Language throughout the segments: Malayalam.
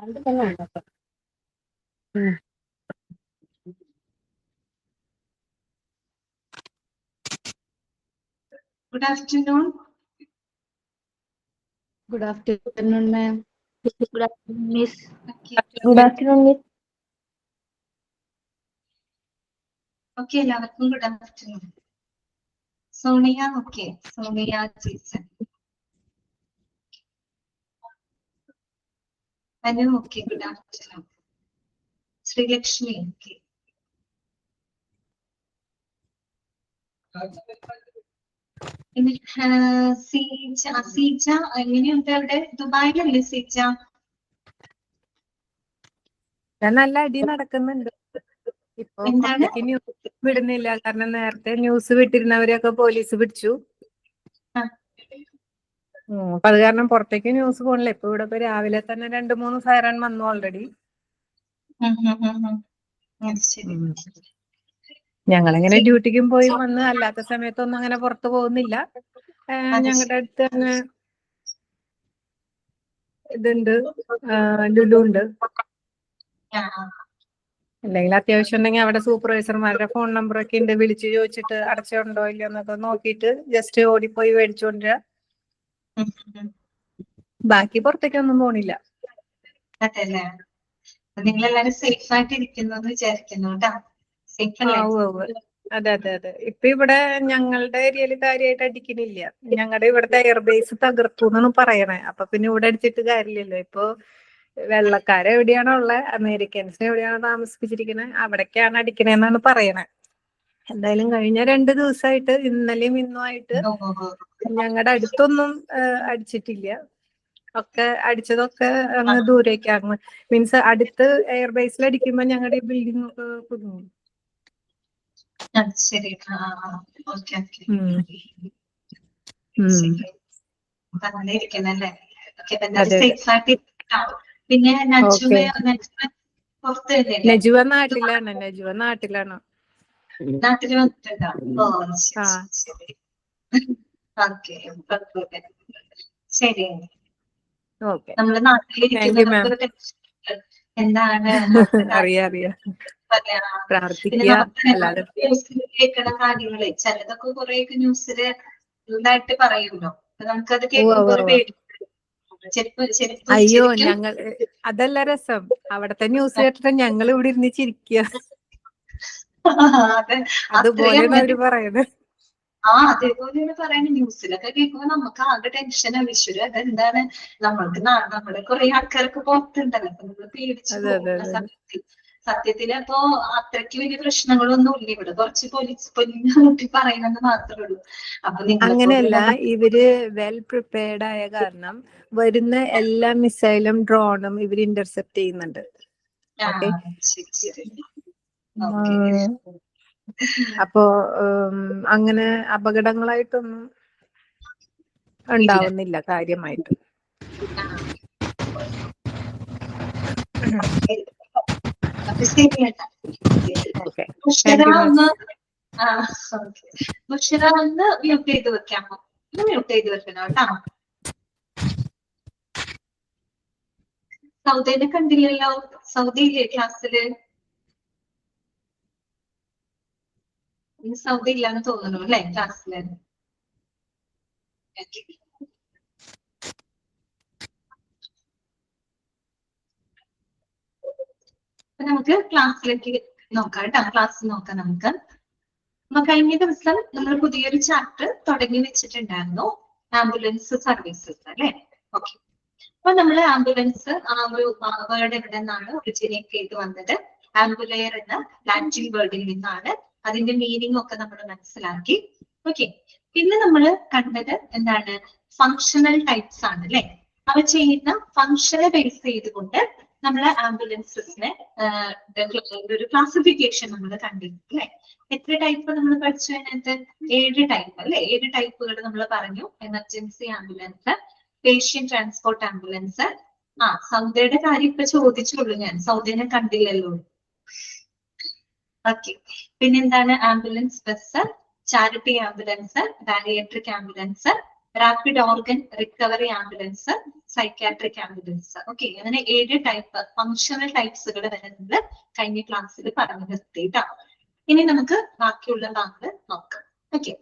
Good afternoon. Good afternoon, ma'am. Good afternoon, Miss. Good afternoon, Miss. Okay, എല്ലാവർക്കും good afternoon. Sonia, okay. Sonia, Jason. Anu, okay, good afternoon. Sri Lakshmi, okay. പിന്നെ സീജ എങ്ങനെയുണ്ട് അവിടെ? ദുബായിലല്ലേ സീജ? നല്ല അടി നടക്കുന്നുണ്ട്. ഇപ്പൊ പുറത്തേക്ക് ന്യൂസ് വിടുന്നില്ല, കാരണം നേരത്തെ ന്യൂസ് വിട്ടിരുന്നവരെയൊക്കെ പോലീസ് പിടിച്ചു. അപ്പൊ അത് കാരണം പുറത്തേക്ക് ന്യൂസ് പോണില്ല. ഇപ്പൊ ഇവിടെ രാവിലെ തന്നെ 2-3 സൈറൺ വന്നു ഓൾറെഡി. ഞങ്ങളിങ്ങനെ ഡ്യൂട്ടിക്കും പോയി വന്ന്, അല്ലാത്ത സമയത്തൊന്നും അങ്ങനെ പുറത്തു പോകുന്നില്ല. ഞങ്ങളുടെ അടുത്ത് തന്നെ ഇതുണ്ട്, ലുലു ഉണ്ട്. അല്ലെങ്കിൽ അത്യാവശ്യം ഉണ്ടെങ്കിൽ അവിടെ സൂപ്പർവൈസർമാരുടെ ഫോൺ നമ്പറൊക്കെ ഉണ്ട്, വിളിച്ചു ചോദിച്ചിട്ട് അടച്ചുണ്ടോ ഇല്ലയോ എന്നൊക്കെ നോക്കിയിട്ട് ജസ്റ്റ് ഓടിപ്പോയി മേടിച്ചോണ്ടിരാ. ബാക്കി പുറത്തേക്കൊന്നും പോണില്ല. അതെല്ലേ, നിങ്ങളെല്ലാരും സേഫ് ആയിട്ട് ഇരിക്കുന്നു എന്ന് വിചാരിക്കുന്നു കേട്ടോ. സേഫ് അല്ലേ? അതെ അതെ അതെ. ഇപ്പൊ ഇവിടെ ഞങ്ങളുടെ ഏരിയയിൽ കാര്യമായിട്ട് അടിക്കണില്ല. ഞങ്ങളുടെ ഇവിടുത്തെ എയർബേസ് തകർത്തു എന്നാണ് പറയണേ. അപ്പൊ പിന്നെ ഇവിടെ അടിച്ചിട്ട് കാര്യമില്ലല്ലോ. ഇപ്പൊ വെള്ളക്കാരെവിടെയാണോ ഉള്ളത്, അമേരിക്കൻസിനെ എവിടെയാണോ താമസിപ്പിച്ചിരിക്കുന്നത്, അവിടേക്കാണ് അടിക്കണേന്നാണ് പറയണേ. എന്തായാലും കഴിഞ്ഞ 2 ദിവസമായിട്ട്, ഇന്നലെയും ഇന്നുമായിട്ട് ഞങ്ങളുടെ അടുത്തൊന്നും അടിച്ചിട്ടില്ല. ഒക്കെ അടിച്ചതൊക്കെ അങ്ങ് ദൂരേക്കാണ്. മീൻസ് അടുത്ത് എയർബേസിൽ അടിക്കുമ്പോ ഞങ്ങളുടെ ഈ ബിൽഡിംഗ് ഒക്കെ കുടുങ്ങും. ശരി, ഓക്കെ ഓക്കെ. അങ്ങനെ ഇരിക്കുന്നല്ലേ. സേഫ് ആയിട്ട്. പിന്നെ നജുവ നാട്ടിലാണ്. നാട്ടില് വന്നിട്ടുണ്ടോ? ശരി. ഓക്കെ, ശരി. നമ്മള് നാട്ടിലിരിക്കുന്നവർക്ക് എന്താണ് അറിയാം, കേൾക്കണ കാര്യങ്ങളെ ചിലതൊക്കെ കുറെയൊക്കെ ന്യൂസില് ഇതായിട്ട് പറയുമല്ലോ. നമുക്കത് കേൾക്കുമ്പോ ഒരു പേടി. അയ്യോ, ഞങ്ങൾ അതല്ല രസം. അവിടത്തെ ന്യൂസ് കേട്ടിട്ട് ഞങ്ങൾ ഇവിടെ ഇരുന്ന് ചിരിക്കുക. അതുപോലെ അവര് പറയുന്നത്. അതേപോലെയാണ് പറയുന്നത്. ന്യൂസിലൊക്കെ കേൾക്കുമ്പോ നമുക്ക് ആകെ ടെൻഷനാണ്. ഈശ്വര, അതെന്താണ് നമ്മൾക്ക് നമ്മുടെ കുറെ ആൾക്കാർക്ക് പുറത്തുണ്ടല്ലോ, അപ്പൊ നമ്മള് പേടിച്ചു പോകുന്ന സത്യത്തില്. അപ്പൊ അത്രയ്ക്ക് വലിയ പ്രശ്നങ്ങളൊന്നും ഇല്ല ഇവിടെ. കുറച്ച് പോലീസ് പറയുന്നത് മാത്രമേ ഉള്ളൂ. അപ്പൊ അങ്ങനെയല്ല, ഇവര് വെൽ പ്രിപ്പയർഡ് ആയ കാരണം വരുന്ന എല്ലാ മിസൈലും ഡ്രോണും ഇവര് ഇന്റർസെപ്റ്റ് ചെയ്യുന്നുണ്ട്. അപ്പോ അങ്ങനെ അപകടങ്ങളായിട്ടൊന്നും ഉണ്ടാവുന്നില്ല കാര്യമായിട്ട്. ബുഷറ ഒന്ന് മ്യൂട്ട് ചെയ്ത് വെക്കാമോ? മ്യൂട്ട് ചെയ്ത് വെക്കണം കേട്ടോ. സൗദിനെ കണ്ടില്ലല്ലോ. സൗദിയില്ലേ ക്ലാസ്സില്? സൗദി ഇല്ലാന്ന് തോന്നുന്നു അല്ലെ ക്ലാസ്സില്? നമുക്ക് ക്ലാസ്സിലേക്ക് നോക്കാം കേട്ടോ. ക്ലാസ് നോക്കാം നമുക്ക്. കഴിഞ്ഞ ദിവസം നമ്മൾ പുതിയൊരു ചാപ്റ്റർ തുടങ്ങി വെച്ചിട്ടുണ്ടായിരുന്നു, ആംബുലൻസ് സർവീസസ് അല്ലെ? ഓക്കെ. അപ്പൊ നമ്മള് ആംബുലൻസ് ആ ഒരു വേർഡ് എവിടെ നിന്നാണ് ഒറിജിനേറ്റ് ചെയ്ത് വന്നത്? ആംബുലെയർ എന്ന ലാറ്റിൻ വേർഡിൽ നിന്നാണ്. അതിന്റെ മീനിങ് ഒക്കെ നമ്മൾ മനസ്സിലാക്കി. ഓക്കെ. പിന്നെ നമ്മൾ കണ്ടത് എന്താണ്? ഫങ്ഷണൽ ടൈപ്സ് ആണ് അല്ലെ? അവ ചെയ്യുന്ന ഫങ്ഷനെ ബേസ് ചെയ്തുകൊണ്ട് നമ്മള് ആംബുലൻസസിനെ ഒരു ക്ലാസിഫിക്കേഷൻ നമ്മൾ കണ്ടിരുന്നു അല്ലെ? എത്ര ടൈപ്പ് നമ്മൾ പഠിച്ചു? അതിനകത്ത് 7 ടൈപ്പ് അല്ലെ? 7 ടൈപ്പുകൾ നമ്മൾ പറഞ്ഞു. Emergency ambulance, patient transport ambulance. സൗദയുടെ കാര്യം ഇപ്പൊ ചോദിച്ചുള്ളൂ ഞാൻ, സൗദിനെ കണ്ടില്ലല്ലോ. ഓക്കെ. പിന്നെന്താണ്? Ambulance bus, charity ambulance, bariatric ambulance, rapid organ recovery ambulance, psychiatric ambulance. Okay, അങ്ങനെ 7 ടൈപ്പ് ഫങ്ഷണൽ ടൈപ്സുകൾ വരെ നമ്മൾ കഴിഞ്ഞ ക്ലാസ്സിൽ പറഞ്ഞു നിർത്തിയിട്ടാണ്. ഇനി നമുക്ക് ബാക്കിയുള്ള ഭാഗങ്ങൾ നോക്കാം. ഓക്കെ,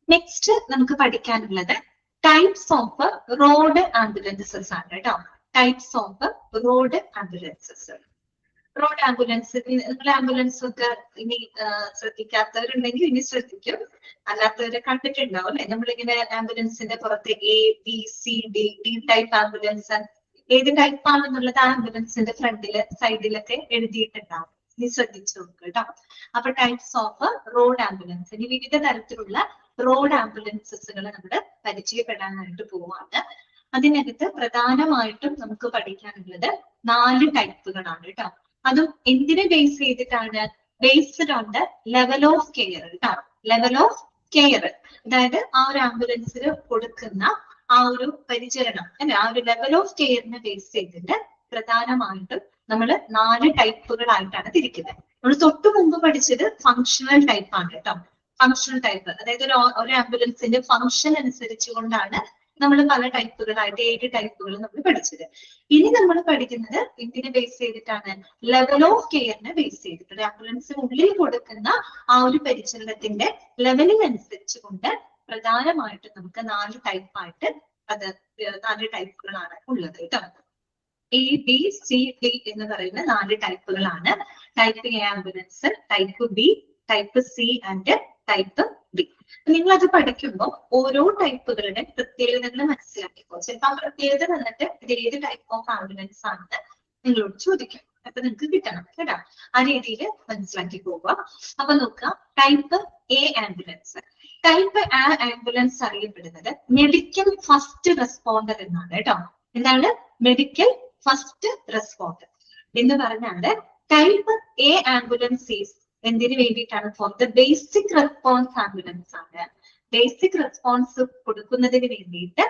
നെക്സ്റ്റ് നമുക്ക് പഠിക്കാനുള്ളത് ടൈപ്സ് ഓഫ് റോഡ് ആംബുലൻസസ് ആണ് കേട്ടോ. Types off road ambulances. Road ambulance, നിങ്ങൾ ആംബുലൻസ് ഒക്കെ ഇനി ശ്രദ്ധിക്കാത്തവരുണ്ടെങ്കിൽ ഇനി ശ്രദ്ധിക്കും, അല്ലാത്തവരെ കണ്ടിട്ടുണ്ടാവും അല്ലെ. നമ്മളിങ്ങനെ ആംബുലൻസിന്റെ പുറത്ത് ABCD ടൈപ്പ് ആംബുലൻസ് ഏത് ടൈപ്പ് ആണെന്നുള്ളത് ആംബുലൻസിന്റെ ഫ്രണ്ടില് സൈഡിലൊക്കെ എഴുതിയിട്ടുണ്ടാവും. ഇനി ശ്രദ്ധിച്ചു നോക്കുക കേട്ടോ. അപ്പൊ ടൈപ്സ് ഓഫ് റോഡ് ആംബുലൻസ്, ഇനി വിവിധ തരത്തിലുള്ള റോഡ് ആംബുലൻസസുകൾ നമ്മൾ പരിചയപ്പെടാനായിട്ട് പോവാണ്. അതിനകത്ത് പ്രധാനമായിട്ടും നമുക്ക് പഠിക്കാനുള്ളത് 4 ടൈപ്പുകളാണ് കേട്ടോ. അതും എന്തിനെ ബേസ് ചെയ്തിട്ടാണ്? Based on the level of care കേട്ടോ. ലെവൽ ഓഫ് കെയർ, അതായത് ആ ഒരു ആംബുലൻസിൽ കൊടുക്കുന്ന ആ ഒരു പരിചരണം അല്ലെ, ആ ഒരു ലെവൽ ഓഫ് കെയറിനെ ബേസ് ചെയ്തിട്ട് പ്രധാനമായിട്ടും നമ്മൾ 4 ടൈപ്പുകളായിട്ടാണ് തിരിക്കുന്നത്. നമ്മൾ തൊട്ടു മുമ്പ് പഠിച്ചത് ഫങ്ഷണൽ ടൈപ്പ് ആണ് കേട്ടോ. ഫങ്ഷണൽ ടൈപ്പ്, അതായത് ഒരു ആംബുലൻസിന്റെ ഫങ്ഷൻ അനുസരിച്ചുകൊണ്ടാണ് നമ്മൾ പല ടൈപ്പുകളായിട്ട് 7 ടൈപ്പുകൾ നമ്മൾ പഠിച്ചത്. ഇനി നമ്മൾ പഠിക്കുന്നത് എന്തിനെ ബേസ് ചെയ്തിട്ടാണ്? ലെവൽ ഓഫ് കെയറിനെ ബേസ് ചെയ്തിട്ട്. ഒരു ആംബുലൻസിനുള്ളിൽ കൊടുക്കുന്ന ആ ഒരു പരിചരണത്തിന്റെ ലെവലിനനുസരിച്ചുകൊണ്ട് പ്രധാനമായിട്ടും നമുക്ക് 4 ടൈപ്പായിട്ട് അത് 4 ടൈപ്പുകളാണ് ഉള്ളത് കേട്ടോ. ABCD എന്ന് പറയുന്ന 4 ടൈപ്പുകളാണ്. Type A ambulance, type B, type C and type D. നിങ്ങൾ അത് പഠിക്കുമ്പോൾ ഓരോ ടൈപ്പുകളുടെ പ്രത്യേകതകൾ മനസ്സിലാക്കിക്കോ. ചിലപ്പോൾ ആ പ്രത്യേകത വന്നിട്ട് ഇത് ഏത് ടൈപ്പ് ഓഫ് ആംബുലൻസ് ആണെന്ന് നിങ്ങളോട് ചോദിക്കും. അപ്പൊ നിങ്ങൾക്ക് കിട്ടണം കേട്ടോ. ആ രീതിയിൽ മനസ്സിലാക്കി പോവുക. അപ്പൊ നോക്കുക, type A ambulance. Type A ambulance അറിയപ്പെടുന്നത് മെഡിക്കൽ ഫസ്റ്റ് റെസ്പോണ്ടർ എന്നാണ് കേട്ടോ. എന്താണ് മെഡിക്കൽ ഫസ്റ്റ് റെസ്പോണ്ടർ എന്ന് പറഞ്ഞാല് ടൈപ്പ് A ആംബുലൻസ് ഈസ് എന്തിനു വേണ്ടിയിട്ടാണ്? For the basic response ambulance ആണ്. ബേസിക് റെസ്പോൺസ് കൊടുക്കുന്നതിന് വേണ്ടിയിട്ട്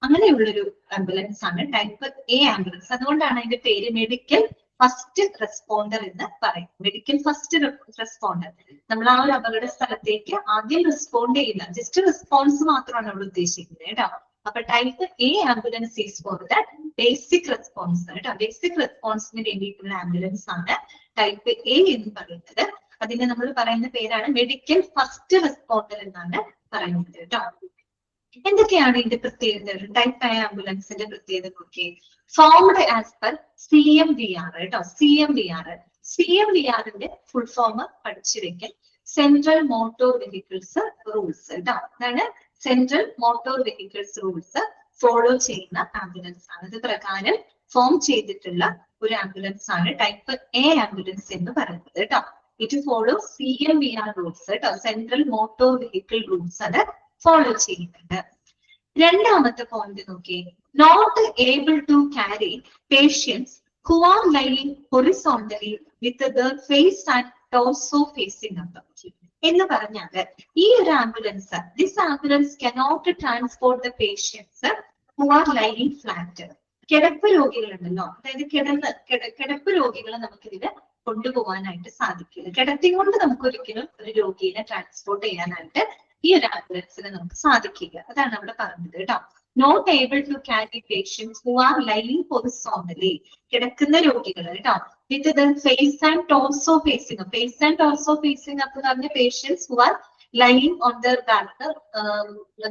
അങ്ങനെയുള്ളൊരു ആംബുലൻസ് ആണ് ടൈപ്പ് A ആംബുലൻസ്. അതുകൊണ്ടാണ് അതിന്റെ പേര് മെഡിക്കൽ ഫസ്റ്റ് റെസ്പോണ്ടർ എന്ന് പറയും. മെഡിക്കൽ ഫസ്റ്റ് റെസ്പോണ്ടർ, നമ്മൾ ആ ഒരു അപകട സ്ഥലത്തേക്ക് ആദ്യം റെസ്പോണ്ട് ചെയ്യുന്ന ജസ്റ്റ് റെസ്പോൺസ് മാത്രമാണ് നമ്മൾ ഉദ്ദേശിക്കുന്നത് കേട്ടോ. അപ്പൊ type A ambulance is for the basic response കേട്ടോ. ബേസിക് റെസ്പോൺസിന് വേണ്ടിയിട്ടുള്ള ആംബുലൻസ് ആണ് ടൈപ്പ് A എന്ന് പറയുന്നത്. അതിന് നമ്മൾ പറയുന്ന പേരാണ് മെഡിക്കൽ ഫസ്റ്റ് റെസ്പോണ്ടർ എന്നാണ് പറയുന്നത് കേട്ടോ. എന്തൊക്കെയാണ് ഇതിന്റെ പ്രത്യേകത? ടൈപ്പ് A ആംബുലൻസിന്റെ പ്രത്യേകത നോക്കിയേ. ഫോംഡ് ആസ് പെർ CMVR കേട്ടോ. CMVRന്റെ ഫുൾ ഫോം പഠിച്ചു വെക്കൽ. സെൻട്രൽ മോട്ടോർ വെഹിക്കിൾസ് റൂൾസ് കേട്ടോ. അതാണ് central motor vehicles rules follow ചെയ്യുന്ന ആംബുലൻസ് ആണ്. ഇത് പ്രകാരം ഫോം ചെയ്തിട്ടുള്ള ഒരു ആംബുലൻസ് ആണ് ടൈപ്പ് A ആംബുലൻസ് എന്ന് പറയുന്നത് കേട്ടോ. ഇറ്റ് ഫോളോ CMVR റൂൾസ് കേട്ടോ. സെൻട്രൽ മോട്ടോർ വെഹിക്കിൾ റൂൾസ് അത് ഫോളോ ചെയ്യുന്നുണ്ട്. രണ്ടാമത്തെ പോയിന്റ് നോക്കിയേ. Not able to carry patients who are lying horizontally with their face and torso facing up. എന്ന് പറഞ്ഞാല് ഈ ഒരു ambulance, this ambulance cannot transport the patients who are lying flat. കിടപ്പ് രോഗികളുണ്ടല്ലോ, അതായത് കിടപ്പ് രോഗികളെ നമുക്കിതിൽ കൊണ്ടുപോകാനായിട്ട് സാധിക്കില്ല. കിടത്തിക്കൊണ്ട് നമുക്ക് ഒരിക്കലും ഒരു രോഗിയെ ട്രാൻസ്പോർട്ട് ചെയ്യാനായിട്ട് ഈ ഒരു ആംബുലൻസിന് നമുക്ക് സാധിക്കില്ല. അതാണ് അവിടെ പറഞ്ഞത് കേട്ടോ. Not able to carry patients who are lying horizontally, കിടക്കുന്ന രോഗികൾ കേട്ടോ. With the face and torso facing. Face and torso facing up പറഞ്ഞ patients who are lying on their back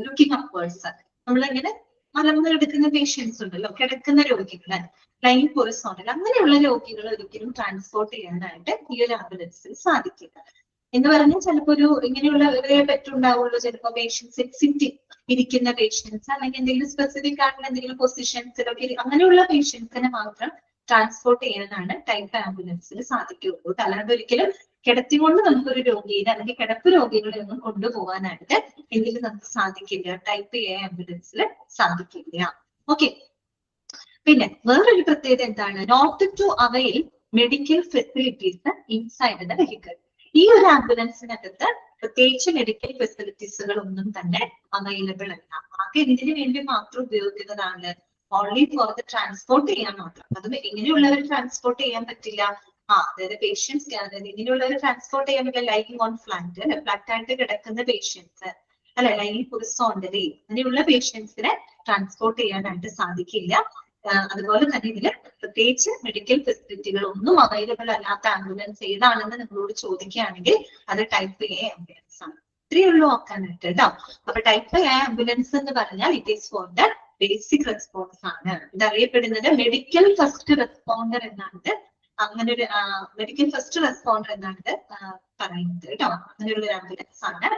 looking upwards. നമ്മളിങ്ങനെ മലർന്നെടുക്കുന്ന പേഷ്യൻസ് ഉണ്ടല്ലോ, കിടക്കുന്ന രോഗികള്, ലൈൻ ഹൊറിസോണ്ടൽ, അങ്ങനെയുള്ള രോഗികൾ ഒരിക്കലും ട്രാൻസ്പോർട്ട് ചെയ്യാനായിട്ട് ഈ ഒരു ആംബുലൻസിൽ സാധിക്കില്ല. എന്ന് പറഞ്ഞാൽ ചിലപ്പോ ഒരു ഇങ്ങനെയുള്ളവരെ പറ്റുണ്ടാവുള്ളൂ. ചിലപ്പോ പേഷ്യൻസ് സിറ്റിംഗ് ഇരിക്കുന്ന പേഷ്യൻസ്, അല്ലെങ്കിൽ എന്തെങ്കിലും സ്പെസിഫിക് ആയിട്ടുള്ള എന്തെങ്കിലും പൊസിഷൻസിലൊക്കെ അങ്ങനെയുള്ള പേഷ്യൻസിനെ മാത്രം ട്രാൻസ്പോർട്ട് ചെയ്യാനാണ് ടൈപ്പ് ആംബുലൻസിൽ സാധിക്കുകയുള്ളൂ. അല്ലാതെ ഒരിക്കലും കിടത്തിക്കൊണ്ട് നമുക്കൊരു രോഗിയെ അല്ലെങ്കിൽ കിടപ്പ് രോഗികളെ ഒന്നും കൊണ്ടുപോകാനായിട്ട് എങ്കിലും നമുക്ക് സാധിക്കില്ല. ടൈപ്പ് A ആംബുലൻസിൽ സാധിക്കില്ല. ഓക്കെ, പിന്നെ വേറൊരു പ്രത്യേകത എന്താണ്? Not to avail medical facilities inside the vehicle. ഈ ഒരു ആംബുലൻസിനകത്ത് പ്രത്യേകിച്ച് മെഡിക്കൽ ഫെസിലിറ്റീസുകൾ ഒന്നും തന്നെ അവൈലബിൾ അല്ല. ആകെ എന്തിനു വേണ്ടി മാത്രം ഉപയോഗിക്കുന്നതാണ്? ഓൺലി ഫോർ ദ ട്രാൻസ്പോർട്ട് ചെയ്യാൻ മാത്രം. അതും എങ്ങനെയുള്ളവർ ട്രാൻസ്പോർട്ട് ചെയ്യാൻ പറ്റില്ല? അതായത് പേഷ്യൻസ്, അതായത് ഇങ്ങനെയുള്ള ഒരു ട്രാൻസ്പോർട്ട് ചെയ്യാൻ പറ്റില്ല. ലൈങ് ഓൺ ഫ്ലാറ്റ് അല്ലെ, ഫ്ലാറ്റ് ആയിട്ട് കിടക്കുന്ന പേഷ്യൻസ് അല്ലെ, ലൈങ് ഹൊറിസോണ്ടലി അങ്ങനെയുള്ള പേഷ്യൻസിനെ ട്രാൻസ്പോർട്ട് ചെയ്യാനായിട്ട് സാധിക്കില്ല. അതുപോലെ തന്നെ ഇതില് പ്രത്യേകിച്ച് മെഡിക്കൽ ഫെസിലിറ്റികൾ ഒന്നും അവൈലബിൾ അല്ലാത്ത ആംബുലൻസ് ഏതാണെന്ന് നിങ്ങളോട് ചോദിക്കുകയാണെങ്കിൽ അത് ടൈപ്പ് എ ആംബുലൻസ് ആണ്. ഇത്രയേ ഉള്ളൂ നോക്കാനായിട്ട് കേട്ടോ. അപ്പൊ ടൈപ്പ് എ ആംബുലൻസ് എന്ന് പറഞ്ഞാൽ it is for the basic response ആണ്. ഇതറിയപ്പെടുന്നത് മെഡിക്കൽ ഫസ്റ്റ് റെസ്പോണ്ടർ എന്നാണ്. അങ്ങനെ ഒരു മെഡിക്കൽ ഫസ്റ്റ് റെസ്പോണ്ടർ എന്നാണ് ഇത് പറയുന്നത് കേട്ടോ. അങ്ങനെയുള്ള ഒരു ആംബുലൻസ് ആണ്.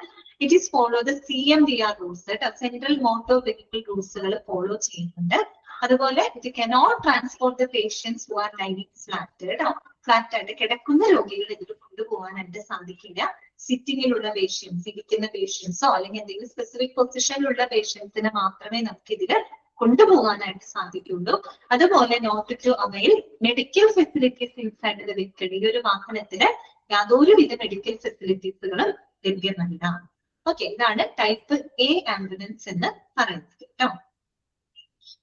It is follow the CMVR rules കേട്ടോ, സെൻട്രൽ മോട്ടോർ വെഹിക്കിൾ റൂൾസുകൾ ഫോളോ ചെയ്യുന്നുണ്ട്. അതുപോലെ it cannot transport the patients who are lying flat കേട്ടോ. ഫ്ലാറ്റ് ആയിട്ട് കിടക്കുന്ന രോഗികൾ ഇതിൽ കൊണ്ടുപോകാനായിട്ട് സാധിക്കില്ല. സിറ്റിങ്ങിലുള്ള പേഷ്യൻസ്, ഇരിക്കുന്ന പേഷ്യൻസോ അല്ലെങ്കിൽ എന്തെങ്കിലും സ്പെസിഫിക് പൊസിഷനിലുള്ള പേഷ്യൻസിനെ മാത്രമേ നമുക്ക് ഇതില് കൊണ്ടുപോകാനായിട്ട് സാധിക്കുള്ളൂ. അതുപോലെ not to avail medical facilities inside the vehicle. ഈ ഒരു വാഹനത്തിന് യാതൊരുവിധ മെഡിക്കൽ ഫെസിലിറ്റീസുകളും ലഭ്യമല്ല. ഓക്കെ, ഇതാണ് ടൈപ്പ് എ ആംബുലൻസ് എന്ന് പറയുന്നത് കേട്ടോ.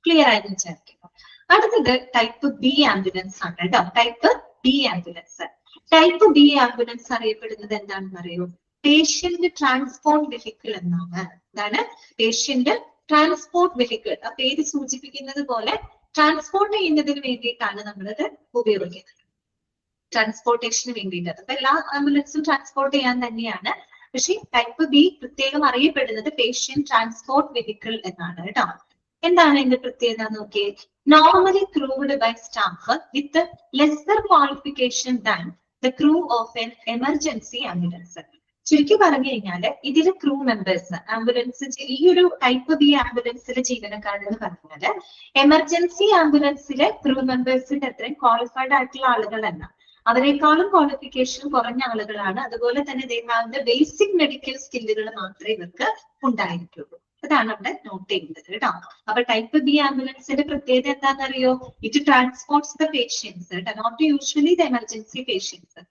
ക്ലിയർ ആയെന്ന് വിചാരിക്കുന്നു. അടുത്തത് ടൈപ്പ് ബി ആംബുലൻസ് ആണ് കേട്ടോ. Type B ambulance. Type B ambulance അറിയപ്പെടുന്നത് എന്താണെന്ന് അറിയോ? പേഷ്യന്റ് ട്രാൻസ്പോർട്ട് വെഹിക്കിൾ എന്നാണ്. ഇതാണ് പേഷ്യന്റ് ട്രാൻസ്പോർട്ട് വെഹിക്കിൾ. ആ പേര് സൂചിപ്പിക്കുന്നത് പോലെ ട്രാൻസ്പോർട്ട് ചെയ്യുന്നതിന് വേണ്ടിയിട്ടാണ് നമ്മളത് ഉപയോഗിക്കുന്നത്, ട്രാൻസ്പോർട്ടേഷന് വേണ്ടിയിട്ട്. അപ്പൊ എല്ലാ ആംബുലൻസും ട്രാൻസ്പോർട്ട് ചെയ്യാൻ തന്നെയാണ്. പക്ഷെ ടൈപ്പ് ബി പ്രത്യേകം അറിയപ്പെടുന്നത് പേഷ്യന്റ് ട്രാൻസ്പോർട്ട് വെഹിക്കിൾ എന്നാണ് കേട്ടോ. എന്താണ് ഇതിന്റെ പ്രത്യേകത നോക്കിയേ? Normally crewed by staff with lesser qualification than the crew of an emergency ambulance. ചുരുക്കി പറഞ്ഞു കഴിഞ്ഞാല് ഇതില് ക്രൂ മെമ്പേഴ്സ്, ആംബുലൻസ് ഈ ഒരു ടൈപ്പ് ബി ആംബുലൻസിലെ ജീവനക്കാരെന്ന് പറഞ്ഞാല് എമർജൻസി ആംബുലൻസിലെ ക്രൂ മെമ്പേഴ്സിന്റെ അത്രയും ക്വാളിഫൈഡ് ആയിട്ടുള്ള ആളുകളല്ല, അവരെക്കാളും ക്വാളിഫിക്കേഷൻ കുറഞ്ഞ ആളുകളാണ്. അതുപോലെ തന്നെ ബേസിക് മെഡിക്കൽ സ്കില്ലുകൾ മാത്രമേ ഇവർക്ക് ഉണ്ടായിരിക്കുള്ളൂ. അതാണ് അവിടെ നോട്ട് ചെയ്യുന്നത് കേട്ടോ. അപ്പൊ ടൈപ്പ് ബി ആംബുലൻസിന്റെ പ്രത്യേകത എന്താണെന്നറിയോ? ഇറ്റ് ട്രാൻസ്പോർട്ട്സ് ദ പേഷ്യൻസ് കേട്ടോ, not usually the emergency patients.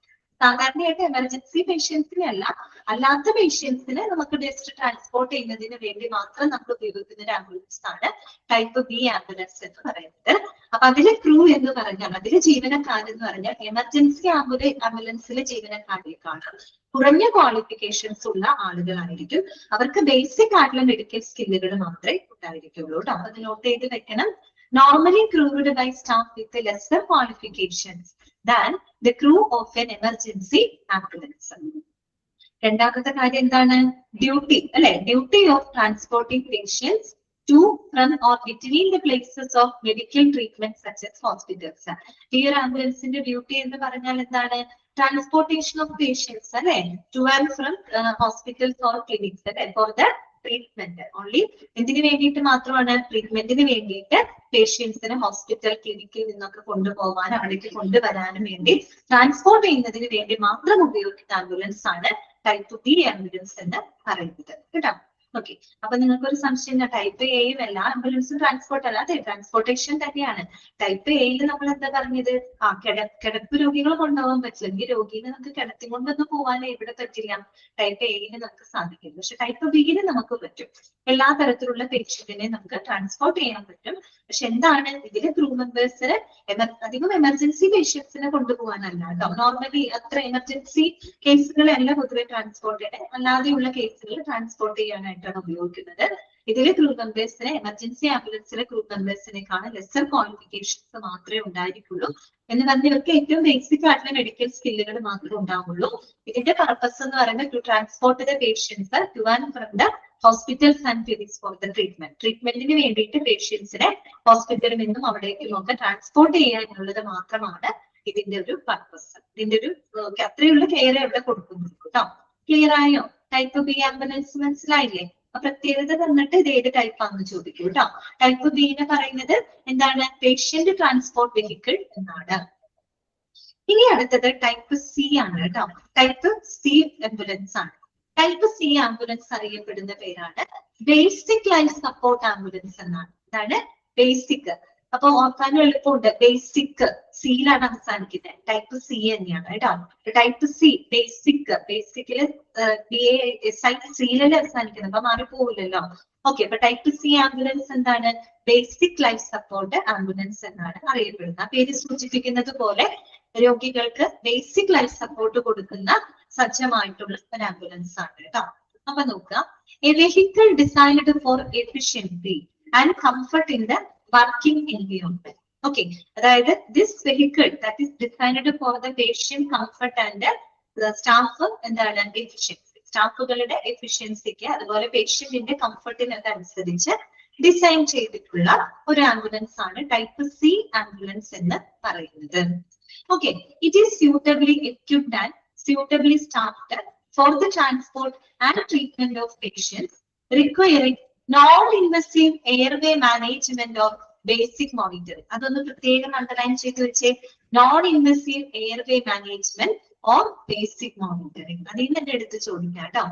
സാധാരണയായിട്ട് എമർജൻസി പേഷ്യൻസിനെ അല്ല, അല്ലാത്ത പേഷ്യൻസിനെ നമുക്ക് ജസ്റ്റ് ട്രാൻസ്പോർട്ട് ചെയ്യുന്നതിന് വേണ്ടി മാത്രം നമ്മൾ ഉപയോഗിക്കുന്ന ഒരു ആംബുലൻസ് ആണ് ടൈപ്പ് ബി ആംബുലൻസ് എന്ന് പറയുന്നത്. അപ്പൊ അതിലെ ക്രൂ എന്ന് പറഞ്ഞാൽ, അതിലെ ജീവനക്കാരെന്ന് പറഞ്ഞാൽ എമർജൻസി ആംബുലൻസിലെ ജീവനക്കാരേക്കാളും കുറഞ്ഞ ക്വാളിഫിക്കേഷൻസ് ഉള്ള ആളുകളായിരിക്കും. അവർക്ക് ബേസിക് ആയിട്ടുള്ള മെഡിക്കൽ സ്കില്ലുകൾ മാത്രമേ ഉണ്ടായിരിക്കുള്ളൂ കേട്ടോ. അത് നോട്ട് ചെയ്ത് വെക്കണം. Normally crewed by staff with lesser qualifications than the crew of an emergency ambulance. രണ്ടാമത്തെ കാര്യം എന്താണ്? ഡ്യൂട്ടി അല്ലെ, duty of transporting patients to, from or between the places of medical treatment such as hospitals. ഈ ഒരു ആംബുലൻസിന്റെ ഡ്യൂട്ടി എന്ന് പറഞ്ഞാൽ എന്താണ്? ട്രാൻസ്പോർട്ടേഷൻ ഓഫ് പേഷ്യൻസ് അല്ലെ, to and from hospitals or clinics അല്ലെ, ഫോർ ദ ട്രീറ്റ്മെന്റ് ഓൺലി. എന്തിനു വേണ്ടിയിട്ട് മാത്രമാണ്? ട്രീറ്റ്മെന്റിന് വേണ്ടിയിട്ട് പേഷ്യൻസിനെ ഹോസ്പിറ്റൽ ക്ലിനിക്കിൽ നിന്നൊക്കെ കൊണ്ടുപോകാനും അവിടേക്ക് കൊണ്ടുവരാനും വേണ്ടി ട്രാൻസ്പോർട്ട് ചെയ്യുന്നതിന് വേണ്ടി മാത്രം ഉപയോഗിക്കുന്ന ആംബുലൻസ് ആണ് ടൈപ്പ് ബി ആംബുലൻസ് എന്ന് പറയുന്നത് കേട്ടോ. ഓക്കെ, അപ്പൊ നിങ്ങൾക്ക് ഒരു സംശയം, ടൈപ്പ് എയും എല്ലാ ആംബുലൻസും ട്രാൻസ്പോർട്ട് അല്ല, അതെ ട്രാൻസ്പോർട്ടേഷൻ തന്നെയാണ്. ടൈപ്പ് എയിൽ നമ്മൾ എന്താ പറഞ്ഞത്? കിടപ്പ് രോഗികൾ കൊണ്ടുപോകാൻ പറ്റില്ലെങ്കിൽ രോഗിനെ നമുക്ക് കിടത്തി കൊണ്ടൊന്നും പോകാനേ ഇവിടെ പറ്റില്ല. ടൈപ്പ് എയിൽ നമുക്ക് സാധിക്കില്ല. പക്ഷെ ടൈപ്പ് ബിയിൽ നമുക്ക് പറ്റും. എല്ലാ തരത്തിലുള്ള പേഷ്യന്റിനെ നമുക്ക് ട്രാൻസ്പോർട്ട് ചെയ്യാൻ പറ്റും. പക്ഷെ എന്താണ് ഇതിലെ ക്രൂ മെമ്പേഴ്സിന് അധികം എമർജൻസി പേഷ്യൻസിനെ കൊണ്ടുപോകാനല്ല കേട്ടോ. നോർമലി അത്ര എമർജൻസി കേസുകളല്ല പൊതുവെ ട്രാൻസ്പോർട്ട് ചെയ്യണേ, അല്ലാതെയുള്ള കേസുകൾ ട്രാൻസ്പോർട്ട് ചെയ്യാനായിട്ടാണ് ഉപയോഗിക്കുന്നത്. ഇതിലെ ക്രൂ മെമ്പേഴ്സിന് എമർജൻസി ആംബുലൻസിലെ ക്രൂ മെമ്പേഴ്സിനെക്കാണ് ലെസർ ക്വാളിഫിക്കേഷൻസ് മാത്രമേ ഉണ്ടായിരിക്കുള്ളൂ. എന്ന് പറഞ്ഞാൽ ഇവർക്ക് ഏറ്റവും ബേസിക് ആയിട്ടുള്ള മെഡിക്കൽ സ്കില്ലുകൾ മാത്രമേ ഉണ്ടാവുള്ളൂ. ഇതിന്റെ പർപ്പസ് എന്ന് പറയുന്നത് to transport the patients to and from the hospitals and clinics for the treatment. ട്രീറ്റ്മെന്റിന് വേണ്ടിയിട്ട് പേഷ്യൻസിനെ ഹോസ്പിറ്റലിൽ നിന്നും അവിടേക്കും ഒക്കെ ട്രാൻസ്പോർട്ട് ചെയ്യുക എന്നുള്ളത് മാത്രമാണ് ഇതിന്റെ ഒരു പർപ്പസ്. ഇതിന്റെ ഒരു അത്രയുള്ള കെയർ ഇവിടെ കൊടുക്കുന്നുണ്ട് കേട്ടോ. ക്ലിയർ ആയോ? ടൈപ്പ് ബി ആംബുലൻസ് മനസ്സിലായില്ലേ? പ്രത്യേകത തന്നിട്ട് ഇത് ഏത് ടൈപ്പ് ആണെന്ന് ചോദിക്കും കേട്ടോ. ടൈപ്പ് ബി എന്ന് പറയുന്നത് എന്താണ്? പേഷ്യന്റ് ട്രാൻസ്പോർട്ട് വെഹിക്കിൾ എന്നാണ്. ഇനി അടുത്തത് ടൈപ്പ് സി ആണ് കേട്ടോ. ടൈപ്പ് സി ആംബുലൻസ് ആണ്. ടൈപ്പ് സി ആംബുലൻസ് അറിയപ്പെടുന്ന പേരാണ് ബേസിക് ലൈഫ് സപ്പോർട്ട് ആംബുലൻസ് എന്നാണ്. ഇതാണ് ബേസിക്. അപ്പൊ ഓർക്കാനും എളുപ്പമുണ്ട്. ബേസിക് സിയിലാണ് അവസാനിക്കുന്നത്. ടൈപ്പ് സി തന്നെയാണ് കേട്ടോ. ടൈപ്പ് സി ബേസിക്, ബേസിക്കില് സിയിലല്ലേ അവസാനിക്കുന്നത്, അപ്പൊ മാറിപ്പോവില്ലല്ലോ. ഓക്കെ, അപ്പൊ ടൈപ്പ് സി ആംബുലൻസ് എന്താണ്? ബേസിക് ലൈഫ് സപ്പോർട്ട് ആംബുലൻസ് എന്നാണ് അറിയപ്പെടുന്നത്. ആ പേര് സൂചിപ്പിക്കുന്നത് പോലെ രോഗികൾക്ക് ബേസിക് ലൈഫ് സപ്പോർട്ട് കൊടുക്കുന്ന സജ്ജമായിട്ടുള്ള ഒരു ആംബുലൻസ് ആണ് കേട്ടോ. അപ്പൊ നോക്കുക, a vehicle designed for efficiency and comfort in the working environment. Okay, അതായത് this vehicle that is designed for the patient comfort and staff എന്താണ് എഫിഷ്യൻസി, സ്റ്റാഫുകളുടെ എഫിഷ്യൻസിക്ക് അതുപോലെ പേഷ്യന്റിന്റെ കംഫർട്ടിന് അനുസരിച്ച് ഡിസൈൻ ചെയ്തിട്ടുള്ള ഒരു ആംബുലൻസ് ആണ് ടൈപ്പ് സി ആംബുലൻസ് എന്ന് പറയുന്നത്. Okay, it is suitably equipped and suitably staffed for the transport and treatment of patients requiring non-invasive airway management or basic monitoring. അതൊന്ന് പ്രത്യേകം അണ്ടർലൈൻ ചെയ്ത് വെച്ചേ, non-invasive airway management or basic monitoring. അതിൽ നിന്ന് എടുത്ത് ചോദിക്കാം കേട്ടോ.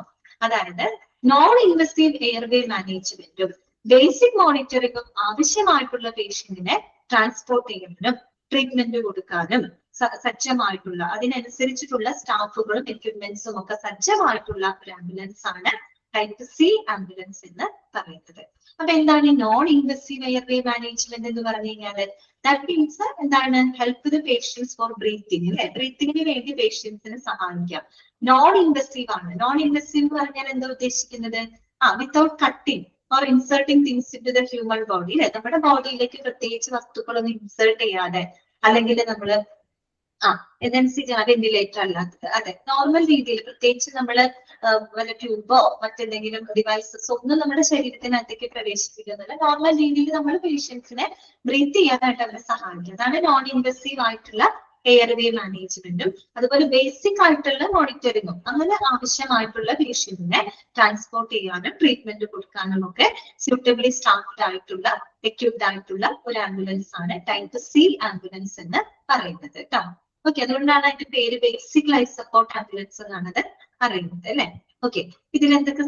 അതായത് non-invasive airway മാനേജ്മെന്റും ബേസിക് മോണിറ്ററിംഗും ആവശ്യമായിട്ടുള്ള പേഷ്യന്റിനെ ട്രാൻസ്പോർട്ട് ചെയ്യാനും ട്രീറ്റ്മെന്റ് കൊടുക്കാനും സജ്ജമായിട്ടുള്ള അതിനനുസരിച്ചിട്ടുള്ള സ്റ്റാഫുകളും എക്യുപ്മെന്റ്സും ഒക്കെ സജ്ജമായിട്ടുള്ള ഒരു ആംബുലൻസ് ആണ് ടൈപ്പ് സി ആംബുലൻസ് എന്ന് പറയുന്നത്. അപ്പൊ എന്താണ് നോൺ ഇൻവെസീവ് എയർവേ മാനേജ്മെന്റ് എന്ന് പറഞ്ഞു കഴിഞ്ഞാല്? ദാറ്റ് മീൻസ് എന്താണ്? Help the patients for breathing, അല്ലെ? ബ്രീത്തിങ്ങിന് വേണ്ടി പേഷ്യൻസിന് സഹായിക്കാം. നോൺ ഇൻവെസീവ് ആണ്. നോൺ ഇൻവെസീവ് എന്ന് പറഞ്ഞാൽ എന്താ ഉദ്ദേശിക്കുന്നത്? Without cutting or inserting things into the human body, അല്ലെ? നമ്മുടെ ബോഡിയിലേക്ക് പ്രത്യേകിച്ച് വസ്തുക്കളൊന്നും ഇൻസേർട്ട് ചെയ്യാതെ, അല്ലെങ്കിൽ നമ്മള് വെന്റിലേറ്റർ അല്ലാത്തത്, അതെ, നോർമൽ രീതിയിൽ പ്രത്യേകിച്ച് നമ്മള് വല്ല ട്യൂബോ മറ്റെന്തെങ്കിലും ഡിവൈസസോ ഒന്നും നമ്മുടെ ശരീരത്തിനകത്തേക്ക് പ്രവേശിപ്പിക്കുന്നില്ല. നോർമൽ രീതിയിൽ നമ്മൾ പേഷ്യൻസിനെ ബ്രീത്ത് ചെയ്യാനായിട്ട് അവരെ സഹായിക്കും. അതാണ് നോൺ ഇൻവെസീവ് ആയിട്ടുള്ള എയർവേ മാനേജ്മെന്റും അതുപോലെ ബേസിക് ആയിട്ടുള്ള മോണിറ്ററിങ്ങും. അങ്ങനെ ആവശ്യമായിട്ടുള്ള പേഷ്യന്റിനെ ട്രാൻസ്പോർട്ട് ചെയ്യാനും ട്രീറ്റ്മെന്റ് കൊടുക്കാനും ഒക്കെ സ്യൂട്ടബിളി സ്റ്റാഫ്ഡ് ആയിട്ടുള്ള എക്യുപ്ഡ് ആയിട്ടുള്ള ഒരു ആംബുലൻസ് ആണ് ടൈപ്പ് സി ആംബുലൻസ് എന്ന് പറയുന്നത് കേട്ടോ. ഓക്കെ, അതുകൊണ്ടാണ് അതിന്റെ പേര് ബേസിക് ലൈഫ് സപ്പോർട്ട് ആംബുലൻസ് എന്നാണത് അറിയുന്നത്, അല്ലെ? ഓക്കെ, ഇതിൽ എന്തൊക്കെ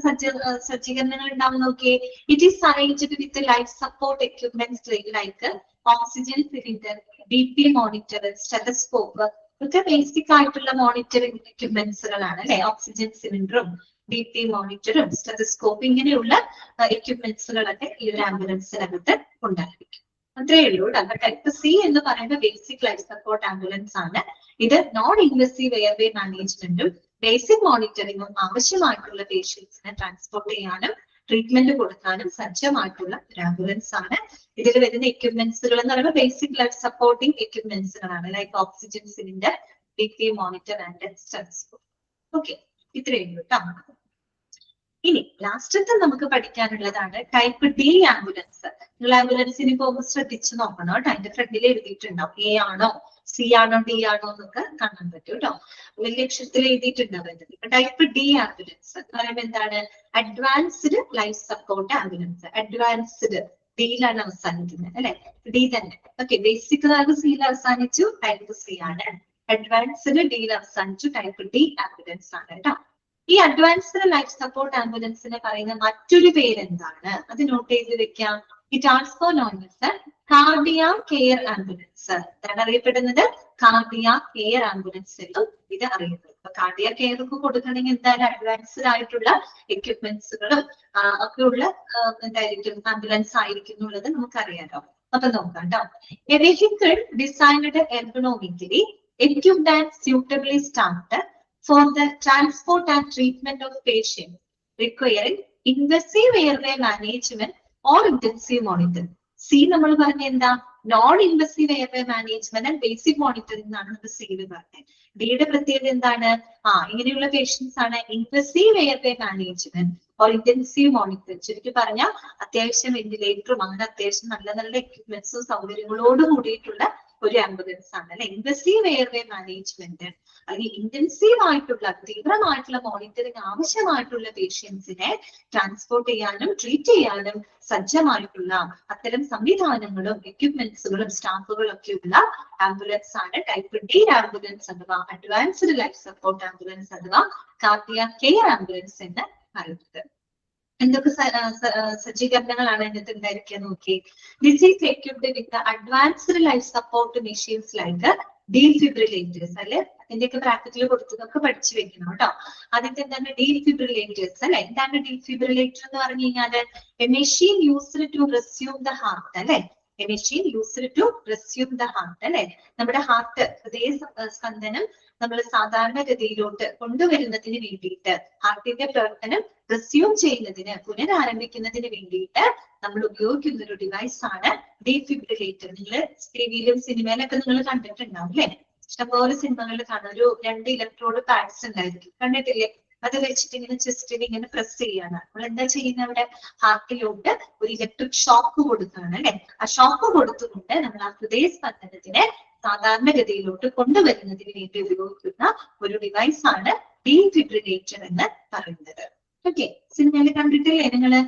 സജ്ജീകരണങ്ങൾ ഉണ്ടാവും നോക്കിയേ. It is arranged with life support equipments like oxygen cylinder, BP monitor, stethoscope ഒക്കെ ബേസിക് ആയിട്ടുള്ള മോണിറ്ററിംഗ് എക്യുപ്മെന്റ്സുകളാണ്, അല്ലെ? ഓക്സിജൻ സിലിണ്ടറും BP മോണിറ്ററും സ്റ്റെതസ്കോപ്പ് ഇങ്ങനെയുള്ള എക്യുപ്മെന്റ്സുകളൊക്കെ ഈ ഒരു ആംബുലൻസിനകത്ത് ഉണ്ടായിരിക്കും. അത്രയേ ഉള്ളൂ. ടൈപ്പ് സി എന്ന് പറയുന്ന ബേസിക് ലൈഫ് സപ്പോർട്ട് ആംബുലൻസ് ആണ്. ഇത് നോൺ ഇൻവെസീവ് എയർവേ മാനേജ്മെന്റും ബേസിക് മോണിറ്ററിംഗും ആവശ്യമായിട്ടുള്ള പേഷ്യൻസിനെ ട്രാൻസ്പോർട്ട് ചെയ്യാനും ട്രീറ്റ്മെന്റ് കൊടുക്കാനും സജ്ജമായിട്ടുള്ള ഒരു ആംബുലൻസ് ആണ്. ഇതിൽ വരുന്ന എക്യുപ്മെന്റ്സുകൾ എന്ന് പറയുമ്പോൾ ബേസിക് ലൈഫ് സപ്പോർട്ടിംഗ് എക്യുപ്മെന്റ്സുകളാണ്, like oxygen cylinder, BP monitor and stethoscope. Okay, ഇത്രയേ ഉള്ളൂ കേട്ടോ. ഇനി ലാസ്റ്റത്തെ നമുക്ക് പഠിക്കാനുള്ളതാണ് ടൈപ്പ് ഡി ആംബുലൻസ്. നിങ്ങൾ ആംബുലൻസിന് പോകുമ്പോൾ ശ്രദ്ധിച്ചു നോക്കണം കേട്ടോ. അതിന്റെ ഫ്രണ്ടിൽ എഴുതിയിട്ടുണ്ടാവും എ ആണോ സി ആണോ ഡി ആണോ എന്നൊക്കെ കാണാൻ പറ്റും കേട്ടോ. വലിയ അക്ഷരത്തിൽ എഴുതിയിട്ടുണ്ടാവും. ഇപ്പൊ ടൈപ്പ് ഡി ആംബുലൻസ് എന്ന് പറയുമ്പോൾ എന്താണ്? Advanced life support ambulance. Advanced ഡിയിലാണ് അവസാനിക്കുന്നത്, അല്ലെ? ഡി തന്നെ. ഓക്കെ, ബേസിക് സിയിൽ അവസാനിച്ചു, ടൈപ്പ് സി ആണ്. അഡ്വാൻസ്ഡ് ഡിയിൽ അവസാനിച്ചു, ടൈപ്പ് ഡി ആംബുലൻസ് ആണ് കേട്ടോ. ഈ അഡ്വാൻസ്ഡ് ലൈഫ് സപ്പോർട്ട് ആംബുലൻസിനെ പറയുന്ന മറ്റൊരു പേര് എന്താണ്? അത് നോട്ട് ചെയ്ത് വെക്കാം. It also known as cardiac care ambulance. എന്താണ് അറിയപ്പെടുന്നത്? കാർഡിയാക് കെയർ ആംബുലൻസ് എന്നും ഇത് അറിയുന്നത്. അപ്പൊ കാർഡിയാക് കെയർ ഒക്കെ കൊടുക്കണമെങ്കിൽ എന്തായാലും അഡ്വാൻസ്ഡ് ആയിട്ടുള്ള എക്യുപ്മെന്റ്സുകളും ഒക്കെ ഉള്ള എന്തായിരിക്കും ആംബുലൻസ് ആയിരിക്കും എന്നുള്ളത് നമുക്കറിയാലോ. അപ്പൊ നോക്കാം കേട്ടോ. A vehicle designed ergonomically equipped and suitably staffed for the transport and treatment of patients requiring invasive airway management or intensive monitoring. C നമ്മൾ പറഞ്ഞ എന്താ? Non invasive airway management and basic monitoring എന്നാണ് നമ്മൾ സിയിൽ പറഞ്ഞത്. ഡിയുടെ പ്രത്യേകത എന്താണ്? ഇങ്ങനെയുള്ള പേഷ്യൻസ് ആണ് invasive airway management or intensive monitoring. ചുരുക്കി പറഞ്ഞാൽ അത്യാവശ്യം വെന്റിലേറ്ററും അങ്ങനെ അത്യാവശ്യം നല്ല നല്ല എക്യുപ്മെന്റ്സും സൗകര്യങ്ങളോട് കൂടിയിട്ടുള്ള ഒരു ആംബുലൻസ് ആണ്, അല്ലെ? ഇൻവെസീവ് എയർവേ മാനേജ്മെന്റ് അല്ലെങ്കിൽ ഇന്റൻസീവ് ആയിട്ടുള്ള തീവ്രമായിട്ടുള്ള മോണിറ്ററിംഗ് ആവശ്യമായിട്ടുള്ള പേഷ്യൻസിനെ ട്രാൻസ്പോർട്ട് ചെയ്യാനും ട്രീറ്റ് ചെയ്യാനും സജ്ജമായിട്ടുള്ള അത്തരം സംവിധാനങ്ങളും എക്യുപ്മെന്റ്സുകളും സ്റ്റാഫുകളും ഒക്കെ ഉള്ള ആംബുലൻസ് ആണ് ടൈപ്പ് ഡി ആംബുലൻസ് അഥവാ അഡ്വാൻസ്ഡ് ലൈഫ് സപ്പോർട്ട് ആംബുലൻസ് അഥവാ കാർഡിയാക് കെയർ ആംബുലൻസ് എന്ന് പറയുന്നത്. എന്തൊക്കെ സജ്ജീകരണങ്ങളാണ് അതിനകത്ത് ഉണ്ടായിരിക്കുക നോക്കി. This is equipped with advanced life support machines like defibrillators, അല്ലെ? അതിന്റെയൊക്കെ ബ്രാക്കറ്റിൽ കൊടുത്തതൊക്കെ പഠിച്ചു വെക്കണം കേട്ടോ. ആദ്യത്തെ എന്താണ്? ഡീഫിബ്രിലേറ്റേഴ്സ്, അല്ലെ? എന്താണ് ഡീഫിബ്രിലേറ്റർ എന്ന് പറഞ്ഞു കഴിഞ്ഞാല്? A machine used to resume the heart, അല്ലെ? A machine used to resume the heart അല്ലെ. നമ്മുടെ ഹാർട്ട് ഹൃദയ സ്പന്ദനം നമ്മൾ സാധാരണഗതിയിലോട്ട് കൊണ്ടുവരുന്നതിന് വേണ്ടിയിട്ട്, ഹാർട്ടിന്റെ പ്രവർത്തനം റെസ്യൂം ചെയ്യുന്നതിന്, പുനരാരംഭിക്കുന്നതിന് വേണ്ടിയിട്ട് നമ്മൾ ഉപയോഗിക്കുന്ന ഒരു ഡിവൈസ് ആണ് ഡീഫിബ്രിലേറ്റർ. നിങ്ങൾ ടിവിയിലും സിനിമയിലൊക്കെ നിങ്ങൾ കണ്ടിട്ടുണ്ടാവും അല്ലെ. ഇഷ്ടംപോലെ സിനിമകളിൽ കാണാം, ഒരു 2 ഇലക്ട്രോഡ് പാഡ്സ് ഉണ്ടായിരിക്കും, കണ്ടിട്ടില്ലേ? അത് വെച്ചിട്ട് ഇങ്ങനെ ചെസ്റ്റിൽ ഇങ്ങനെ പ്രസ് ചെയ്യാണ്. നമ്മൾ എന്താ ചെയ്യുന്നത്? അവിടെ ഹാർട്ടിലോട്ട് ഒരു ഇലക്ട്രിക് ഷോക്ക് കൊടുക്കുകയാണ് അല്ലെ. ആ ഷോക്ക് കൊടുത്തുകൊണ്ട് നമ്മൾ ആ ഹൃദയ സ്പന്ദനത്തിനെ സാധാരണഗതിയിലോട്ട് കൊണ്ടുവരുന്നതിന് വേണ്ടി ഉപയോഗിക്കുന്ന ഒരു ഡിവൈസ് ആണ് ഡീഫിബ്രിലേറ്റർ എന്ന് പറയുന്നത്. ഓക്കെ, സിനിമയിൽ കണ്ടിട്ടില്ലേ നിങ്ങള്?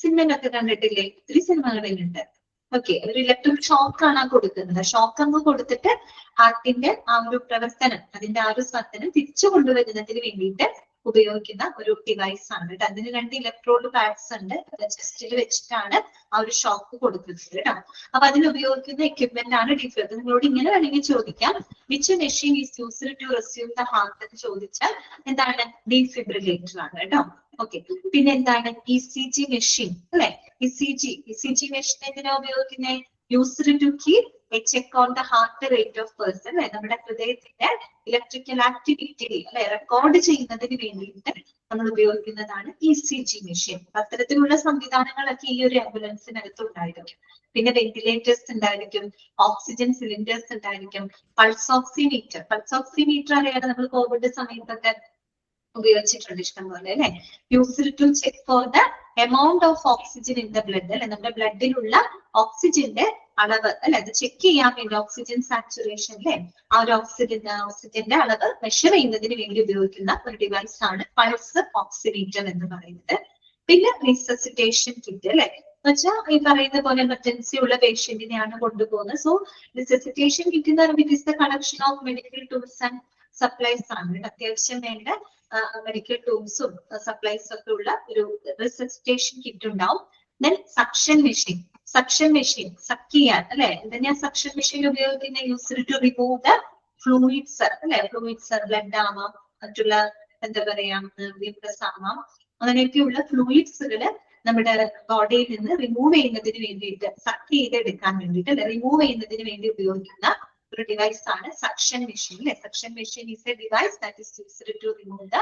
സിനിമയിലൊക്കെ കണ്ടിട്ടില്ലേ? ഒത്തിരി സിനിമകളിലുണ്ട്. ഓക്കെ, ഒരു ഇലക്ട്രിക് ഷോക്ക് ആണ് കൊടുക്കുന്നത്. ഷോക്ക് അങ്ങ് കൊടുത്തിട്ട് ഹാർട്ടിന്റെ ആ ഒരു പ്രവർത്തനം, അതിന്റെ ആ ഒരു സ്പന്ദനം തിരിച്ചു കൊണ്ടുവരുന്നതിന് വേണ്ടിയിട്ട് ഉപയോഗിക്കുന്ന ഒരു ഡിവൈസ് ആണ് കേട്ടോ. അതിന് 2 ഇലക്ട്രോഡ് പാഡ്സ് ഉണ്ട്. ചെസ്റ്റിൽ വെച്ചിട്ടാണ് ആ ഒരു ഷോക്ക് കൊടുക്കുന്നത് കേട്ടോ. അപ്പൊ അതിന് ഉപയോഗിക്കുന്ന എക്യുപ്മെന്റ് ആണ് ഡീഫിബ്രിലേറ്റർ. നിങ്ങളോട് ഇങ്ങനെ വേണമെങ്കിൽ ചോദിക്കാം, which machine is used to resume the heart എന്ന് ചോദിച്ചാൽ എന്താണ്? ഡീഫിബ്രിലേറ്റർ ആണ് കേട്ടോ. ഓക്കെ, പിന്നെ എന്താണ്? ECG മെഷീൻ അല്ലെ. ECG മെഷീൻ എന്തിനാ ഉപയോഗിക്കുന്നത്? Used to keep a check on the heart rate of person അല്ലെ. നമ്മുടെ ഹൃദയത്തിന്റെ ഇലക്ട്രിക്കൽ ആക്ടിവിറ്റി അല്ലെ റെക്കോർഡ് ചെയ്യുന്നതിന് വേണ്ടിയിട്ട് നമ്മൾ ഉപയോഗിക്കുന്നതാണ് ECG മെഷീൻ. അത്തരത്തിലുള്ള സംവിധാനങ്ങളൊക്കെ ഈ ഒരു ആംബുലൻസിനകത്ത് ഉണ്ടായിരിക്കും. പിന്നെ വെന്റിലേറ്റേഴ്സ് ഉണ്ടായിരിക്കും, ഓക്സിജൻ സിലിണ്ടേഴ്സ് ഉണ്ടായിരിക്കും, പൾസ് ഓക്സിമീറ്റർ അറിയാതെ നമ്മൾ കോവിഡ് സമയത്തൊക്കെ ഉപയോഗിച്ചിട്ടുണ്ട് ഇഷ്ടം പോലെ അല്ലെ. Used to check for the amount of oxygen in the blood അല്ലെ. നമ്മുടെ ബ്ലഡിലുള്ള ഓക്സിജന്റെ അളവ് അല്ലെ, അത് ചെക്ക് ചെയ്യാൻ വേണ്ടി ഓക്സിജൻ സാച്ചുറേഷൻ അല്ലെ, ആ ഒരു ഓക്സിജന്റെ അളവ് മെഷർ ചെയ്യുന്നതിന് വേണ്ടി ഉപയോഗിക്കുന്ന ഒരു ഡിവൈസ് ആണ് പൾസ് ഓക്സിമീറ്റർ എന്ന് പറയുന്നത്. പിന്നെ റിസസിറ്റേഷൻ കിറ്റ് അല്ലെ, എന്നുവെച്ചാൽ ഈ പറയുന്ന പോലെ എമർജൻസി ഉള്ള പേഷ്യന്റിനെയാണ് കൊണ്ടുപോകുന്നത്. സോ റിസസിറ്റേഷൻ കിറ്റ് എന്ന് പറയുമ്പോൾ it is the collection of medical tools and supplies ആണ്. അത്യാവശ്യം വേണ്ട മെഡിക്കൽ ടൂൾസും സപ്ലൈസും ഒക്കെ ഉള്ള ഒരു റിസസിറ്റേഷൻ കിറ്റ് ഉണ്ടാവും. ദെൻ സക്ഷൻ മെഷീൻ സക്ക് ചെയ്യാൻ അല്ലെ. എന്തിനാ സക്ഷൻ മെഷീൻ ഉപയോഗിക്കുന്നത്? Used to remove the fluids അല്ലെ. ഫ്ലൂയിഡ്സ് ബ്ലഡ് ആവാം, മറ്റുള്ള എന്താ പറയാ വിബ്രസ് ആവാം, അങ്ങനെയൊക്കെയുള്ള ഫ്ലൂയിഡ്സുകള് നമ്മുടെ ബോഡിയിൽ നിന്ന് റിമൂവ് ചെയ്യുന്നതിന് വേണ്ടിയിട്ട്, സക്ക് ചെയ്തെടുക്കാൻ വേണ്ടിയിട്ട് അല്ലെ, റിമൂവ് ചെയ്യുന്നതിന് വേണ്ടി ഉപയോഗിക്കുന്ന ഒരു ഡിവൈസ് ആണ് സക്ഷൻ മെഷീൻ അല്ലെ. Suction machine is a device that is used to remove the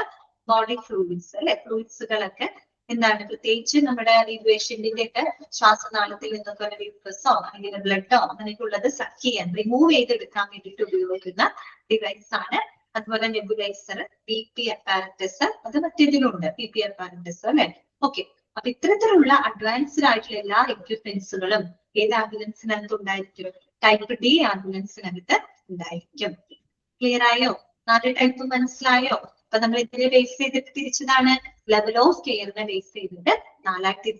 body fluids അല്ലെ. ഫ്ലൂയിഡ്സുകളൊക്കെ എന്താണ്, പ്രത്യേകിച്ച് നമ്മുടെ ഈ പേഷ്യന്റിന്റെ ഒക്കെ ശ്വാസനാളത്തിൽ നിന്നൊക്കെ വിബ്രസോ അല്ലെങ്കിൽ ബ്ലഡോ അങ്ങനെയൊക്കെ ഉള്ളത് സക്ക് ചെയ്യാൻ, റിമൂവ് ചെയ്തെടുക്കാൻ വേണ്ടിയിട്ട് ഉപയോഗിക്കുന്ന ഡിവൈസ് ആണ്. അതുപോലെ നെബുലൈസർ, BP അപ്പാരറ്റസ്, അത് മറ്റേതിലുണ്ട് BP അപ്പാരറ്റസ് അല്ലെ. ഓക്കെ, അപ്പൊ ഇത്തരത്തിലുള്ള അഡ്വാൻസ്ഡ് ആയിട്ടുള്ള എല്ലാ എക്യുപ്മെന്റ്സുകളും ഏത് ആംബുലൻസിനകത്ത് ഉണ്ടായിരിക്കും? ടൈപ്പ് D ആംബുലൻസിനകത്ത് ഉണ്ടായിരിക്കും. ക്ലിയർ ആയോ? 4 ടൈപ്പ് മനസ്സിലായോ? അപ്പൊ നമ്മൾ ഇതിനെ ബേസ് ചെയ്തിട്ട് തിരിച്ചതാണ് ലെവൽ ഓഫ് കെയറിനെ ബേസ് ചെയ്തിട്ട് 4ആയിട്ട്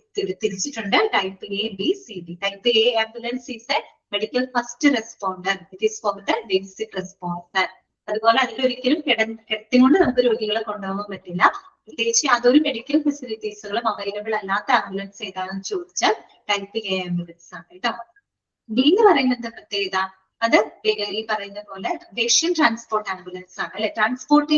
തിരിച്ചിട്ടുണ്ട്. Type A, B, C, D. Type A ambulance is A medical first responder. It is for the basic response. അതുപോലെ അതിലൊരിക്കലും കിടത്തിക്കൊണ്ട് നമുക്ക് രോഗികളെ കൊണ്ടുപോകാൻ പറ്റില്ല. പ്രത്യേകിച്ച് അതൊരു മെഡിക്കൽ ഫെസിലിറ്റീസുകളും അവൈലബിൾ അല്ലാത്ത ആംബുലൻസ് ഏതാണെന്ന് ചോദിച്ചാൽ ടൈപ്പ് A ആംബുലൻസ് ആണ് കേട്ടോ. D എന്ന് പറയുന്നത് പ്രത്യേകത, അത് ഈ പറയുന്ന പോലെ പേഷ്യന്റ് ട്രാൻസ്പോർട്ട് ആംബുലൻസ് ആണ് അല്ലെ. ട്രാൻസ്പോർട്ട്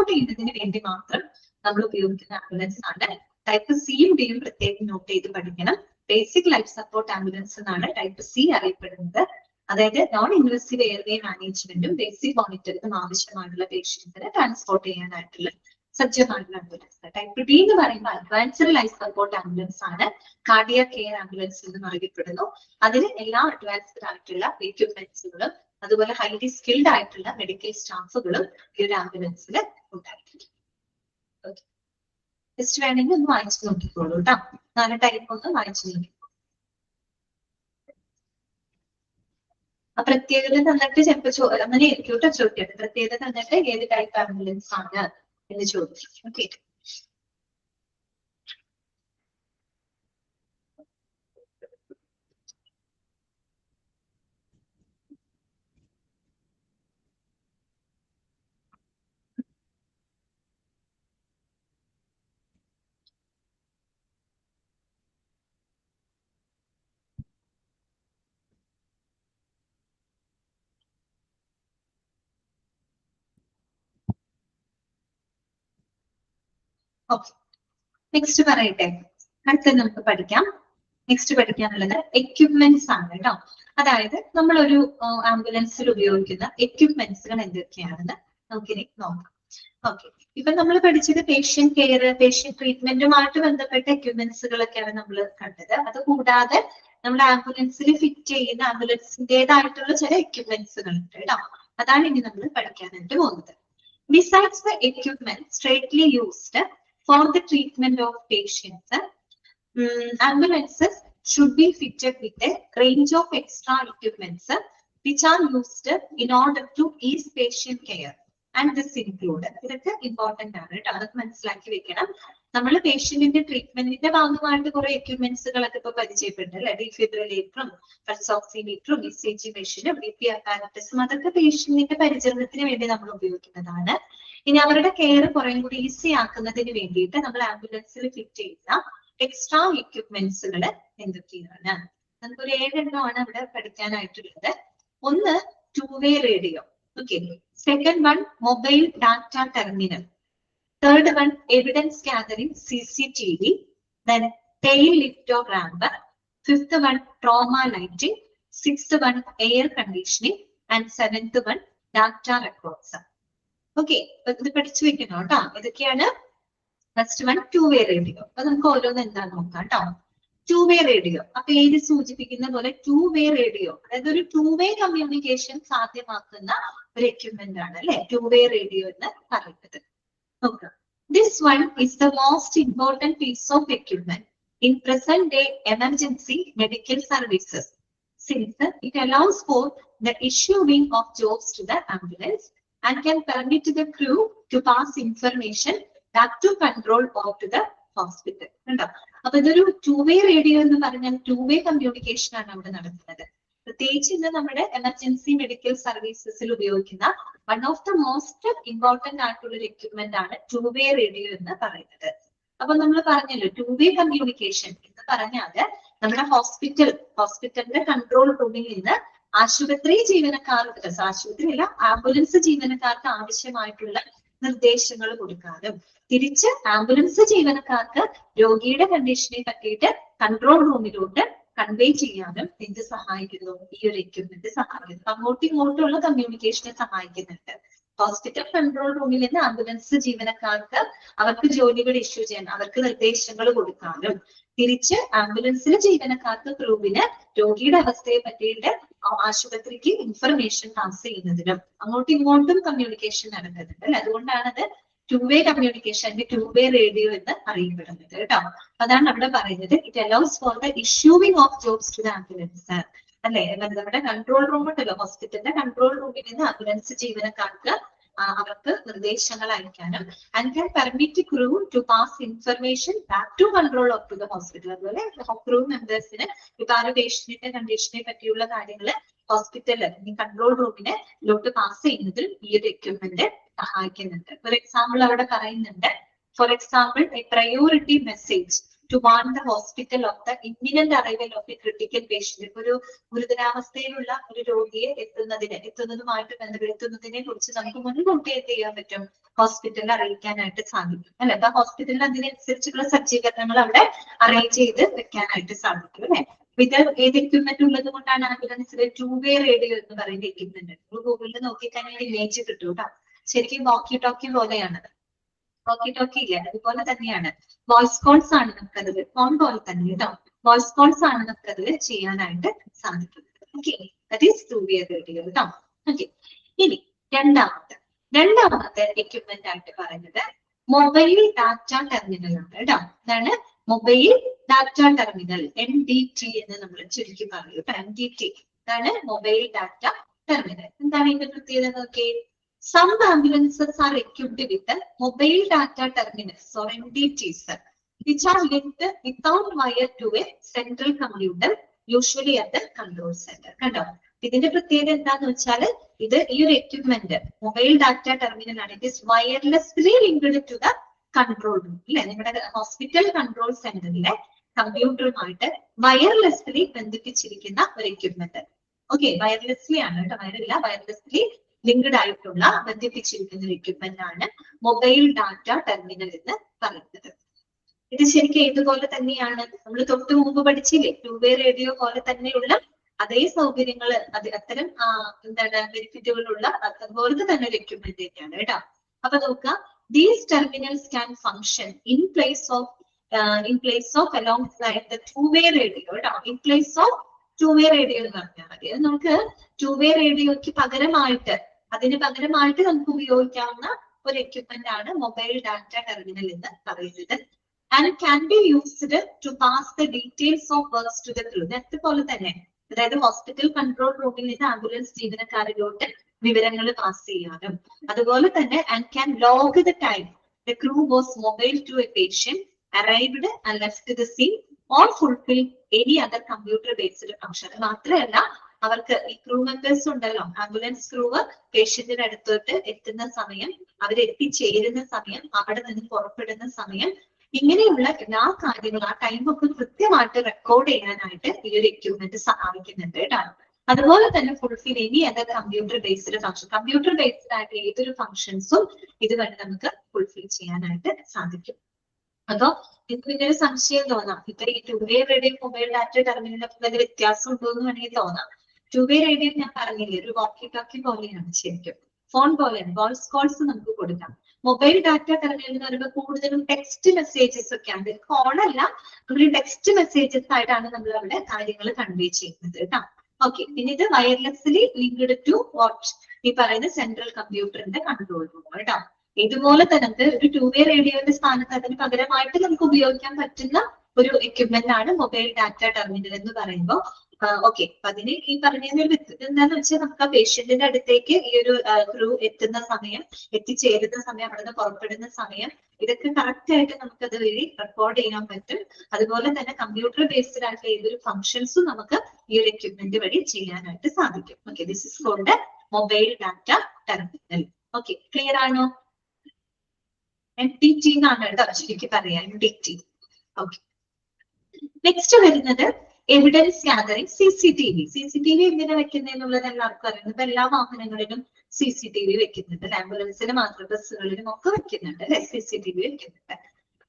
ചെയ്യുന്നതിന് വേണ്ടി മാത്രം നമ്മൾ ഉപയോഗിക്കുന്ന ആംബുലൻസ് ആണ്. ടൈപ്പ് സിയും ഡിയും പ്രത്യേകം നോട്ട് ചെയ്ത് പഠിക്കണം. ബേസിക് ലൈഫ് സപ്പോർട്ട് ആംബുലൻസ് എന്നാണ് ടൈപ്പ് സി അറിയപ്പെടുന്നത്. അതായത് നോൺ ഇൻവെസീവ് എയർവേ മാനേജ്മെന്റും ബേസിക് മോണിറ്ററിംഗും ആവശ്യമായിട്ടുള്ള പേഷ്യൻസിനെ ട്രാൻസ്പോർട്ട് ചെയ്യാനായിട്ടുള്ള സജ്ജമായിട്ടുള്ള ആംബുലൻസ്. ടൈപ്പ് ഡി എന്ന് പറയുമ്പോൾ അഡ്വാൻസ്ഡ് ലൈഫ് സപ്പോർട്ട് ആംബുലൻസ് ആണ്. കാർഡിയാക് കെയർ ആംബുലൻസ് എന്നും അറിയപ്പെടുന്നു. അതിന് എല്ലാ അഡ്വാൻസ്ഡ് ആയിട്ടുള്ള എക്യുപ്മെന്റ്സുകളും അതുപോലെ ഹൈലി സ്കിൽഡ് ആയിട്ടുള്ള മെഡിക്കൽ സ്റ്റാഫുകളും ഈ ഒരു ആംബുലൻസിൽ ഉണ്ടായിരിക്കും. ജസ്റ്റ് വേണമെങ്കിൽ ഒന്ന് വായിച്ചു നോക്കിക്കോളൂ കേട്ടോ. 4 ടൈപ്പ് ഒന്ന് വായിച്ചു നോക്കിക്കോളൂ. ആ പ്രത്യേകത തന്നിട്ട് ചിലപ്പോ അങ്ങനെ ആയിരിക്കും കേട്ടോ ചോദിക്കട്ടെ. പ്രത്യേകത തന്നിട്ട് ഏത് ടൈപ്പ് ആംബുലൻസ് ആണ് എന്ന് ചോദിക്കും. ഓക്കെ, നെക്സ്റ്റ് പറയട്ടെ. അടുത്ത നമുക്ക് പഠിക്കാം നെക്സ്റ്റ് പഠിക്കാനുള്ളത് എക്യുപ്മെന്റ്സ് ആണ് കേട്ടോ. അതായത് നമ്മളൊരു ആംബുലൻസിൽ ഉപയോഗിക്കുന്ന എക്യുപ്മെന്റ്സുകൾ എന്തൊക്കെയാണെന്ന് നമുക്കിനി നോക്കാം. ഓക്കെ, ഇപ്പൊ നമ്മൾ പഠിച്ചത് പേഷ്യന്റ് കെയർ, പേഷ്യന്റ് ട്രീറ്റ്മെന്റുമായിട്ട് ബന്ധപ്പെട്ട എക്യുപ്മെന്റ്സുകളൊക്കെയാണ് നമ്മൾ കണ്ടത്. അത് കൂടാതെ നമ്മുടെ ആംബുലൻസിൽ ഫിറ്റ് ചെയ്യുന്ന ആംബുലൻസിന്റേതായിട്ടുള്ള ചില എക്യുപ്മെന്റ്സുകൾ ഉണ്ട് കേട്ടോ. അതാണ് ഇനി നമ്മൾ പഠിക്കാനായിട്ട് പോകുന്നത്. Besides the equipment strictly used for the treatment of patients, ambulances should be fitted with a range of extra equipments which are used in order to ease patient care. And this include, ഇതൊക്കെ ഇമ്പോർട്ടന്റ് ആണ് കേട്ടോ, അതൊക്കെ മനസ്സിലാക്കി വെക്കണം. നമ്മൾ പേഷ്യന്റിന്റെ ട്രീറ്റ്മെന്റിന്റെ ഭാഗമായിട്ട് കുറെ എക്യുപ്മെന്റ്സുകളൊക്കെ ഇപ്പൊ പരിചയപ്പെട്ടു അല്ലെ. ഡിഫിബ്രിലേറ്ററും പൾസ് ഓക്സിമീറ്ററും ECG മെഷീനും BP അപ്പാരറ്റസും അതൊക്കെ പേഷ്യന്റിന്റെ പരിചരണത്തിന് വേണ്ടി നമ്മൾ ഉപയോഗിക്കുന്നതാണ്. ഇനി അവരുടെ കെയർ കുറെ കൂടി ഈസി ആക്കുന്നതിന് വേണ്ടിയിട്ട് നമ്മൾ ആംബുലൻസിൽ ഫിറ്റ് ചെയ്യുന്ന എക്സ്ട്രാ എക്യുപ്മെന്റ്സുകൾ എന്തൊക്കെയാണ്? നമുക്കൊരു 7 എണ്ണമാണ് ഇവിടെ പഠിക്കാനായിട്ടുള്ളത്. ഒന്ന് 2-way radio. Okay, second one mobile data terminal, third one evidence gathering CCTV, then tail lift or ramper, fifth one trauma lighting, sixth one air conditioning, and seventh one data records. Okay, ഇത് പഠിച്ചു വെക്കണം കേട്ടോ. ഇതൊക്കെയാണ് ഫസ്റ്റ് വൺ 2-way റേഡിയോ. അപ്പൊ നമുക്ക് ഓരോന്ന് എന്താന്ന് നോക്കാം കേട്ടോ. 2-way റേഡിയോ, ആ പേര് സൂചിപ്പിക്കുന്ന പോലെ 2-way റേഡിയോ, അതായത് ഒരു 2-way കമ്മ്യൂണിക്കേഷൻ സാധ്യമാക്കുന്ന ഒരു എക്യുപ്മെന്റ് ആണ് അല്ലെ 2-way റേഡിയോ എന്ന് പറയുന്നത്. നോക്കാം, this one is the most important piece of equipment in present day emergency medical services, since it allows for the issuing of jobs to the ambulance and can permit the crew to pass information back to control or to the hospital. അപ്പൊ ഇതൊരു 2-way റേഡിയോ എന്ന് പറഞ്ഞാൽ 2-way കമ്മ്യൂണിക്കേഷൻ ആണ് അവിടെ നടക്കുന്നത്. പ്രത്യേകിച്ച് ഇന്ന് നമ്മുടെ എമർജൻസി മെഡിക്കൽ സർവീസസിൽ ഉപയോഗിക്കുന്ന one of the most important ആയിട്ടുള്ള ഒരു എക്യുപ്മെന്റ് ആണ് 2-way റേഡിയോ എന്ന് പറയുന്നത്. അപ്പൊ നമ്മൾ പറഞ്ഞല്ലോ 2-way കമ്മ്യൂണിക്കേഷൻ എന്ന് പറഞ്ഞാല് നമ്മുടെ ഹോസ്പിറ്റലിന്റെ കൺട്രോൾ റൂമിൽ നിന്ന് ആശുപത്രി ജീവനക്കാർക്ക്, ആശുപത്രിയല്ല ആംബുലൻസ് ജീവനക്കാർക്ക് ആവശ്യമായിട്ടുള്ള നിർദ്ദേശങ്ങൾ കൊടുക്കാനും തിരിച്ച് ആംബുലൻസ് ജീവനക്കാർക്ക് രോഗിയുടെ കണ്ടീഷനെ പറ്റിയിട്ട് കൺട്രോൾ റൂമിലോട്ട് കൺവേ ചെയ്യാനും എന്ത് സഹായിക്കുന്നു? ഈ ഒരു എക്യുപ്മെന്റ് സഹായിക്കുന്നു. അങ്ങോട്ടും ഇങ്ങോട്ടുള്ള കമ്മ്യൂണിക്കേഷനെ സഹായിക്കുന്നുണ്ട്. ഹോസ്പിറ്റൽ കൺട്രോൾ റൂമിൽ നിന്ന് ആംബുലൻസ് ജീവനക്കാർക്ക് അവർക്ക് ജോലികൾ ഇഷ്യൂ ചെയ്യാൻ, അവർക്ക് നിർദ്ദേശങ്ങൾ കൊടുക്കാനും തിരിച്ച് ആംബുലൻസിലെ ജീവനക്കാർക്ക് ക്രൂവിന് രോഗിയുടെ അവസ്ഥയെ പറ്റിയിട്ട് ആശുപത്രിക്ക് ഇൻഫർമേഷൻ പാസ് ചെയ്യുന്നതിനും അങ്ങോട്ടും ഇങ്ങോട്ടും കമ്മ്യൂണിക്കേഷൻ നടക്കുന്നുണ്ട്. അതുകൊണ്ടാണ് അത് 2-way കമ്മ്യൂണിക്കേഷൻ, 2-way റേഡിയോ എന്ന് അറിയപ്പെടുന്നത് കേട്ടോ. അതാണ് അവിടെ പറയുന്നത് it allows for the issuing of jobs to the ambulance അല്ലെ. നമ്മുടെ കൺട്രോൾ റൂം ഉണ്ടല്ലോ, ഹോസ്പിറ്റലിന്റെ കൺട്രോൾ റൂമിൽ നിന്ന് ആംബുലൻസ് ജീവനക്കാർക്ക് അവർക്ക് നിർദ്ദേശങ്ങൾ അയക്കാനും and can permit crew to pass information back to control of to the hospital. അതുപോലെ ക്രൂ മെമ്പേഴ്സിന് ഇപ്പൊ ആ ഒരു പേഷ്യന്റിന്റെ കണ്ടീഷനെ പറ്റിയുള്ള കാര്യങ്ങൾ ഹോസ്പിറ്റലിൽ കൺട്രോൾ റൂമിലോട്ട് പാസ് ചെയ്യുന്നതിൽ ഈ ഒരു എക്യുപ്മെന്റ് സഹായിക്കുന്നുണ്ട്. ഫോർ എക്സാമ്പിൾ അവിടെ പറയുന്നുണ്ട്, for example A priority message to warn the hospital of the imminent arrival of a critical patient. ഒരു ഗുരുതരാവസ്ഥയിലുള്ള ഒരു രോഗിയെ എത്തുന്നതുമായിട്ട് ബന്ധപ്പെടുത്തുന്നതിനെ കുറിച്ച് നമുക്ക് മുൻകൂട്ടി എന്ത് ചെയ്യാൻ പറ്റും? ഹോസ്പിറ്റലിൽ അറിയിക്കാനായിട്ട് സാധിക്കും അല്ലെ. അപ്പൊ ഹോസ്പിറ്റലിൽ അതിനനുസരിച്ചുള്ള സജ്ജീകരണങ്ങൾ അവിടെ അറേഞ്ച് ചെയ്ത് വെക്കാനായിട്ട് സാധിക്കും അല്ലെ. ഇത് ഏത് എക്യുപ്മെന്റ് ഉള്ളത് കൊണ്ടാണ് ആംബുലൻസിലെ 2-way റേഡിയോ എന്ന് പറയുന്ന എക്യുപ്മെന്റ്. ഗൂഗിളിൽ നോക്കിക്കഴിഞ്ഞാൽ ഇമേജ് കിട്ടും കേട്ടോ. ശരിക്കും വാക്കി ടോക്കി പോലെയാണത്. വാക്കി ടോക്കി ഇല്ല, അതുപോലെ തന്നെയാണ്. വോയിസ് കോൾസ് ആണ് നമുക്കതിൽ, ഫോൺ പോലെ തന്നെ കേട്ടോ. വോയിസ് കോൾസ് ആണ് നമുക്കതിൽ ചെയ്യാനായിട്ട് സാധിക്കുന്നത്. Okay, that is 2-way radio കേട്ടോ. ഓക്കെ, ഇനി രണ്ടാമത്തെ എക്യുപ്മെന്റ് ആയിട്ട് പറയുന്നത് മൊബൈൽ ഡാറ്റ ടെർമിനൽ ആണ് കേട്ടോ. ഇതാണ് മൊബൈൽ ഡാറ്റ ടെർമിനൽ, MDT എന്ന് നമ്മൾ ചുരുക്കി പറയും. MDT ഇതാണ് മൊബൈൽ ഡാറ്റ ടെർമിനൽ. എന്താണ് ഇതിന്റെ പ്രത്യേകത നോക്കി? Some ambulances are equipped with mobile data terminals or MDTs, which are linked without wire to a central computer, usually at the control center. കണ്ടോ, ഇതിന്റെ പ്രത്യേകത എന്താന്ന് വെച്ചാൽ ഇത് ഈ ഒരു എക്യുപ്മെന്റ് മൊബൈൽ ഡാറ്റ ടെർമിനൽ ആണ്. It is wirelessly linked to the control room അല്ലെ. നിങ്ങളുടെ ഹോസ്പിറ്റൽ കൺട്രോൾ സെന്ററിലെ കമ്പ്യൂട്ടറുമായിട്ട് വയർലെസ്ലി ബന്ധിപ്പിച്ചിരിക്കുന്ന ഒരു എക്യുപ്മെന്റ്. ഓക്കെ, വയർലെസ്ലി ആണ് കേട്ടോ, വയറില്ല, വയർലെസ്ലി ലിങ്ക്ഡ് ആയിട്ടുള്ള ബന്ധിപ്പിച്ചിരിക്കുന്ന ഒരു എക്യുപ്മെന്റ് ആണ് മൊബൈൽ ഡാറ്റ ടെർമിനൽ എന്ന് പറയുന്നത്. ഇത് ശരിക്കും ഇതുപോലെ തന്നെയാണ് നമ്മൾ തൊട്ട് മുമ്പ് പഠിച്ചില്ലേ, ടൂ വേ റേഡിയോ പോലെ തന്നെയുള്ള അതേ സൗകര്യങ്ങൾ, അത്തരം എന്താണ് ബെനിഫിറ്റുകളുള്ള അതുപോലത്തെ തന്നെ ഒരു എക്യുപ്മെന്റ് തന്നെയാണ് കേട്ടോ. അപ്പൊ നോക്കുക, these terminals can function in place of alongside the two way radio കേട്ടോ. In place of two way radio എന്ന് പറഞ്ഞാൽ മതി. അത് നമുക്ക് ടൂ വേ റേഡിയോയ്ക്ക് പകരമായിട്ട്, അതിന് പകരമായിട്ട് നമുക്ക് ഉപയോഗിക്കാവുന്ന ഒരു എക്യുപ്മെന്റ് ആണ് മൊബൈൽ ഡാറ്റ ടെർമിനൽ എന്ന് പറയുന്നത്. And it can be used to pass the details of works to the crew. അതുപോലെ തന്നെ അതായത് ഹോസ്പിറ്റൽ കൺട്രോൾ റൂമിൽ നിന്ന് ആംബുലൻസ് ജീവനക്കാരിലോട്ട് വിവരങ്ങൾ പാസ് ചെയ്യാനും, അതുപോലെ തന്നെ and can log the time the crew was mobile to a patient arrived and left the scene or fulfill any other computer based function. മാത്രമല്ല അവർക്ക് ഈ ക്രൂ മെമ്പേഴ്സ് ഉണ്ടല്ലോ, ആംബുലൻസ് ക്രൂവ് പേഷ്യന്റിന്റെ അടുത്തോട്ട് എത്തുന്ന സമയം, അവരെത്തിച്ചേരുന്ന സമയം, അവിടെ നിന്ന് പുറപ്പെടുന്ന സമയം, ഇങ്ങനെയുള്ള എല്ലാ കാര്യങ്ങളും ആ ടൈമൊക്കെ കൃത്യമായിട്ട് റെക്കോർഡ് ചെയ്യാനായിട്ട് ഈ ഒരു എക്യുപ്മെന്റ് സഹായിക്കുന്നുണ്ട് കേട്ടോ. അതുപോലെ തന്നെ fulfil any other computer based function, computer based ആയിട്ട് ഏതൊരു ഫംഗ്ഷൻസും ഇതുവഴി നമുക്ക് ഫുൾഫിൽ ചെയ്യാനായിട്ട് സാധിക്കും. അപ്പൊ ഇത് പിന്നെ ഒരു സംശയം തോന്നാം, ഇപ്പൊ ഈ two way radio mobile data ടെർമിനലൊക്കെ വലിയ വ്യത്യാസം ഉണ്ടോ എന്ന് വേണമെങ്കിൽ തോന്നാം. ടൂ വേ റേഡിയോ ഞാൻ പറഞ്ഞില്ലേ, ഒരു വാക്കി ടോക്കി പോലെയാണ് ശരിക്കും, ഫോൺ പോലെയാണ്, വോയിസ് കോൾസ് നമുക്ക് കൊടുക്കാം. മൊബൈൽ ഡാറ്റ ടെർമിനൽ എന്ന് പറയുമ്പോൾ കൂടുതലും ടെക്സ്റ്റ് മെസ്സേജസ് ഒക്കെയാണ്, കോളല്ല, ഒരു ടെക്സ്റ്റ് മെസ്സേജസ് ആയിട്ടാണ് നമ്മൾ അവിടെ കാര്യങ്ങൾ കൺവേ ചെയ്യുന്നത് കേട്ടോ. ഓക്കെ, പിന്നെ ഇത് വയർലെസ്ലി ലിങ്ക്ഡ് ടു വാട്ട്, ഈ പറയുന്ന സെൻട്രൽ കമ്പ്യൂട്ടറിന്റെ കൺട്രോൾ റൂം കേട്ടോ. ഇതുപോലെ തന്നെ ഒരു ടൂ വേ റേഡിയോയുടെ സ്ഥാനത്ത് അതിന് പകരമായിട്ട് നമുക്ക് ഉപയോഗിക്കാൻ പറ്റുന്ന ഒരു എക്യുപ്മെന്റ് ആണ് മൊബൈൽ ഡാറ്റ ടെർമിനൽ എന്ന് പറയുമ്പോൾ. ഓക്കെ, അപ്പൊ അതിന് ഈ പറഞ്ഞതിന്റെ ഒരു എന്താന്ന് വെച്ചാൽ നമുക്ക് ആ പേഷ്യന്റിന്റെ അടുത്തേക്ക് ഈ ഒരു ക്രൂ എത്തുന്ന സമയം, എത്തിച്ചേരുന്ന സമയം, അവിടെ നിന്ന് പുറപ്പെടുന്ന സമയം, ഇതൊക്കെ കറക്റ്റ് ആയിട്ട് നമുക്ക് അത് വഴി റെക്കോർഡ് ചെയ്യാൻ പറ്റും. അതുപോലെ തന്നെ കമ്പ്യൂട്ടർ ബേസ്ഡ് ആയിട്ടുള്ള ഏതൊരു ഫംഗ്ഷൻസും നമുക്ക് ഈ ഒരു എക്യുപ്മെന്റ് വഴി ചെയ്യാനായിട്ട് സാധിക്കും. Okay, this is called mobile data terminal. Okay, clear ആണോ? MDT എന്നാണ് കേട്ടോ ശരിക്കും പറയാം, MDT. ഓക്കെ, നെക്സ്റ്റ് വരുന്നത് എവിഡൻസ് ഗാദറിംഗ് CCTV. CCTV എങ്ങനെ വെക്കുന്നതെന്നുള്ളത് എല്ലാവർക്കും അറിയുന്നത്. ഇപ്പൊ എല്ലാ വാഹനങ്ങളിലും CCTV വെക്കുന്നുണ്ട്, ആംബുലൻസിന് മാത്രം, ബസ്സുകളിലും ഒക്കെ വെക്കുന്നുണ്ട് അല്ലെ, CCTV വെക്കുന്നുണ്ട്.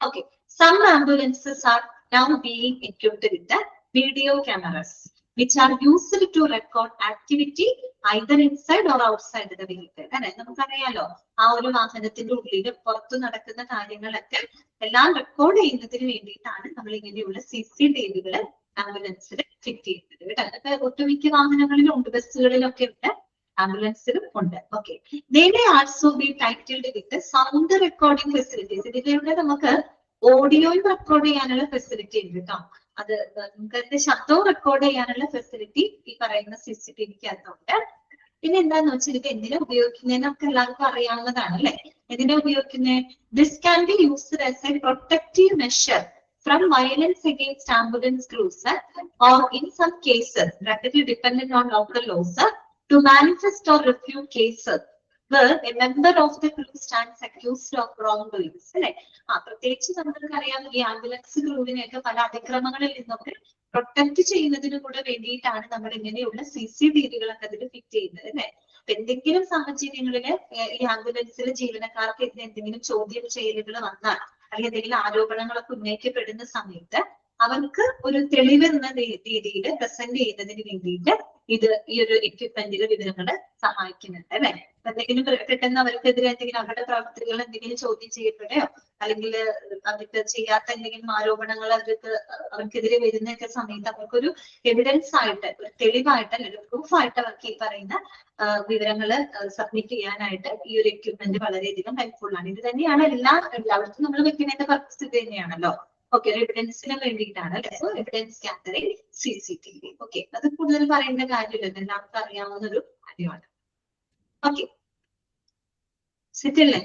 Okay, some ambulances are now being equipped with the video cameras which are used to record activity either inside or outside the vehicle. അല്ലെ, നമുക്കറിയാലോ ആ ഒരു വാഹനത്തിന്റെ ഉള്ളിൽ പുറത്തു നടക്കുന്ന കാര്യങ്ങളൊക്കെ എല്ലാം റെക്കോർഡ് ചെയ്യുന്നതിന് വേണ്ടിയിട്ടാണ് നമ്മൾ ഇങ്ങനെയുള്ള CCTVകൾ ആംബുലൻസിൽ ഫിറ്റ് ചെയ്യുന്നത് കേട്ടോ. അതൊക്കെ ഒട്ടുമിക്ക വാഹനങ്ങളിലും ഉണ്ട്, ബസ്സുകളിലൊക്കെ ഉണ്ട്, ആംബുലൻസിലും ഉണ്ട്. Okay, they may also be titled with sound recording facilities. ഇതിലൂടെ നമുക്ക് ഓഡിയോയും റെക്കോർഡ് ചെയ്യാനുള്ള ഫെസിലിറ്റി ഉണ്ട് കേട്ടോ. അത് നമുക്ക് അതിന്റെ ശബ്ദവും റെക്കോർഡ് ചെയ്യാനുള്ള ഫെസിലിറ്റി ഈ പറയുന്ന CCTVക്ക് അകത്തുണ്ട്. പിന്നെ എന്താന്ന് വെച്ചാൽ ഇത് എന്തിനാ ഉപയോഗിക്കുന്നതെന്ന് നമുക്ക് എല്ലാവർക്കും അറിയാവുന്നതാണ് അല്ലെ. എന്തിനാ ഉപയോഗിക്കുന്നത്? This can be used as A protective measure from violence against ambulance crews or in some cases rapidly dependent on local laws to manifest or refute cases where a member of the crew stands accused of wrongdoings. അല്ലെ, പ്രത്യേകിച്ച് നമുക്കറിയാം ഈ ആംബുലൻസ് ക്രൂവിനെയൊക്കെ പല അതിക്രമങ്ങളിൽ നിന്നൊക്കെ പ്രൊട്ടക്ട് ചെയ്യുന്നതിന് കൂടെ വേണ്ടിയിട്ടാണ് നമ്മൾ ഇങ്ങനെയുള്ള CCTVകളൊക്കെ അതിൽ ഫിറ്റ് ചെയ്യുന്നത് അല്ലെ. എന്തെങ്കിലും സാഹചര്യങ്ങളില് ഈ ആംബുലൻസിലെ ജീവനക്കാർക്ക് എന്തെങ്കിലും ചോദ്യം ചെയ്യലുകൾ വന്നാൽ അല്ലെങ്കിൽ എന്തെങ്കിലും ആരോപണങ്ങളൊക്കെ ഉന്നയിക്കപ്പെടുന്ന സമയത്ത് അവർക്ക് ഒരു തെളിവ് എന്ന രീതിയിൽ പ്രസന്റ് ചെയ്യുന്നതിന് വേണ്ടിയിട്ട് ഇത് ഈ ഒരു എക്യുപ്മെന്റിലെ വിവരങ്ങൾ സഹായിക്കുന്നുണ്ട് അല്ലെ. എന്തെങ്കിലും പെട്ടെന്ന് അവർക്കെതിരെ എന്തെങ്കിലും അവരുടെ പ്രവർത്തികൾ എന്തെങ്കിലും ചോദ്യം ചെയ്യപ്പെടുകയോ അല്ലെങ്കിൽ അവർക്ക് ചെയ്യാത്ത എന്തെങ്കിലും ആരോപണങ്ങൾ അവർക്കെതിരെ വരുന്നൊക്കെ സമയത്ത് അവർക്കൊരു എവിഡൻസ് ആയിട്ട്, ഒരു തെളിവായിട്ട് അല്ലെങ്കിൽ ഒരു പ്രൂഫായിട്ട് അവർക്ക് ഈ പറയുന്ന വിവരങ്ങൾ സബ്മിറ്റ് ചെയ്യാനായിട്ട് ഈ ഒരു എക്യുപ്മെന്റ് വളരെയധികം ഹെൽപ്ഫുൾ ആണ്. ഇത് തന്നെയാണ് എല്ലാവർക്കും നമ്മൾ വെക്കുന്നതിന്റെ പർപ്പസ് ഇത് തന്നെയാണല്ലോ. ഓക്കെ, എവിഡൻസിന് വേണ്ടിയിട്ടാണ് അല്ലെ. So evidence gathering CCTV. Okay, അത് കൂടുതൽ പറയേണ്ട കാര്യമില്ല, എല്ലാവർക്കും അറിയാവുന്ന ഒരു കാര്യമാണ്. ഓക്കെ, സെറ്റല്ലേ?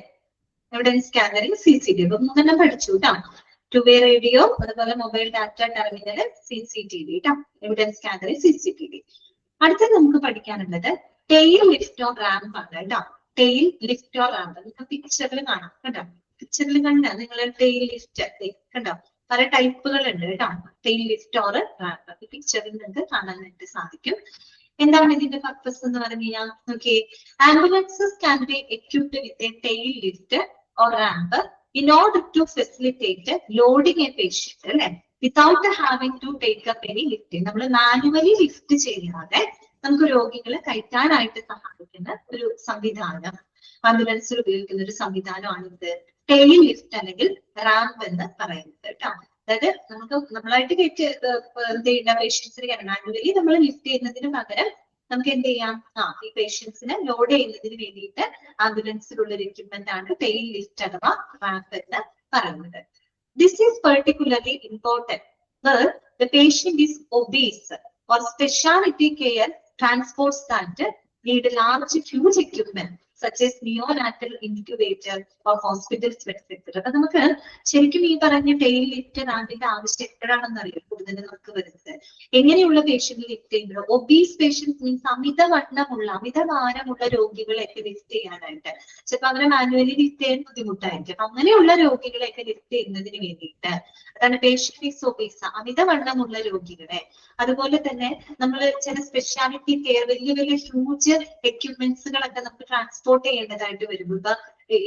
Evidence gathering CCTV. അപ്പൊ മൂന്നെണ്ണം പഠിച്ചു കേട്ടോ. ടു വേ റേഡിയോ, അതുപോലെ മൊബൈൽ ഡാറ്റ ടെർമിനൽ, CCTV കേട്ടോ. Evidence gathering CCTV. അടുത്തത് നമുക്ക് പഠിക്കാനുള്ളത് ടെയിൽ ലിഫ്റ്റ് ഓർ റാമ്പ് ആണ് കേട്ടോ. ടെയിൽ ലിഫ്റ്റ് ഓർ റാമ്പ് നിങ്ങൾക്ക് പിക്ചറിൽ കാണാം കേട്ടോ. പിക്ചറിൽ കണ്ട നിങ്ങൾ ടെയിൽ ലിഫ്റ്റ് കണ്ടോ, പല ടൈപ്പുകൾ ഉണ്ട് കേട്ടോ. ടെയിൽ ലിഫ്റ്റ് ഓർ റാമ്പ് പിക്ചറിൽ നിങ്ങൾക്ക് കാണാനായിട്ട് സാധിക്കും. എന്താണ് ഇതിന്റെ പർപ്പസ് എന്ന് പറഞ്ഞു കഴിഞ്ഞാൽ, നോക്കിയേ, ambulances can be equipped with a tail lift or ramp in order to facilitate loading a patient, അല്ലെ, without having to take up any lifting. നമ്മൾ മാനുവലി ലിഫ്റ്റ് ചെയ്യാതെ നമുക്ക് രോഗികളെ കയറ്റാനായിട്ട് സഹായിക്കുന്ന ഒരു സംവിധാനം, ആംബുലൻസിൽ ഉപയോഗിക്കുന്ന ഒരു സംവിധാനമാണ് ഇത് ടെയിൽ ലിഫ്റ്റ് അല്ലെങ്കിൽ റാമ്പ് എന്ന് പറയുന്നത് കേട്ടോ. അതായത് നമ്മളായിട്ട് എന്ത് ചെയ്യുന്ന പേഷ്യൻസിനെ മാനുവലി നമ്മൾ ലിഫ്റ്റ് ചെയ്യുന്നതിന് പകരം നമുക്ക് എന്ത് ചെയ്യാം, ഈ പേഷ്യൻസിനെ ലോഡ് ചെയ്യുന്നതിന് വേണ്ടിയിട്ട് ആംബുലൻസിലുള്ള ഒരു എക്യുപ്മെന്റ് ആണ് ടെയിൽ ലിഫ്റ്റ് അഥവാ റാമ്പ് എന്ന് പറയുന്നത്. This is particularly important where the patient is obese or specialty care transports that need large huge equipment such as neonatal incubator or hospitals, etc. അപ്പൊ നമുക്ക് ശരിക്കും ഈ പറഞ്ഞ ടെയിൽ ലിഫ്റ്റ് റാമ്പിന്റെ ആവശ്യം എപ്പോഴാണെന്ന് അറിയാം കൂടുതൽ നമുക്ക് വരുന്നത്. എങ്ങനെയുള്ള പേഷ്യന്റ് ലിഫ്റ്റ് ചെയ്യുന്നത്? ഒബീസ് പേഷ്യൻസ് മീൻസ് അമിതഭാരമുള്ള രോഗികളെയൊക്കെ ലിഫ്റ്റ് ചെയ്യാനായിട്ട്, ചിലപ്പോൾ അവരെ മാനുവലി ലിഫ്റ്റ് ചെയ്യാൻ ബുദ്ധിമുട്ടായിരിക്കും. അങ്ങനെയുള്ള രോഗികളെയൊക്കെ ലിഫ്റ്റ് ചെയ്യുന്നതിന് വേണ്ടിയിട്ട്, അതാണ് പേഷ്യന്റ് ഈസ് ഒബീസ്, അമിതവണ്ണമുള്ള രോഗികളെ. അതുപോലെ തന്നെ നമ്മൾ ചില സ്പെഷ്യാലിറ്റി കെയർ വലിയ ഹ്യൂജ് എക്യുപ്മെന്റ്സുകളൊക്കെ നമുക്ക് ട്രാൻസ്പോർട്ട് ചെയ്യേണ്ടതായിട്ട് വരും. ഇപ്പൊ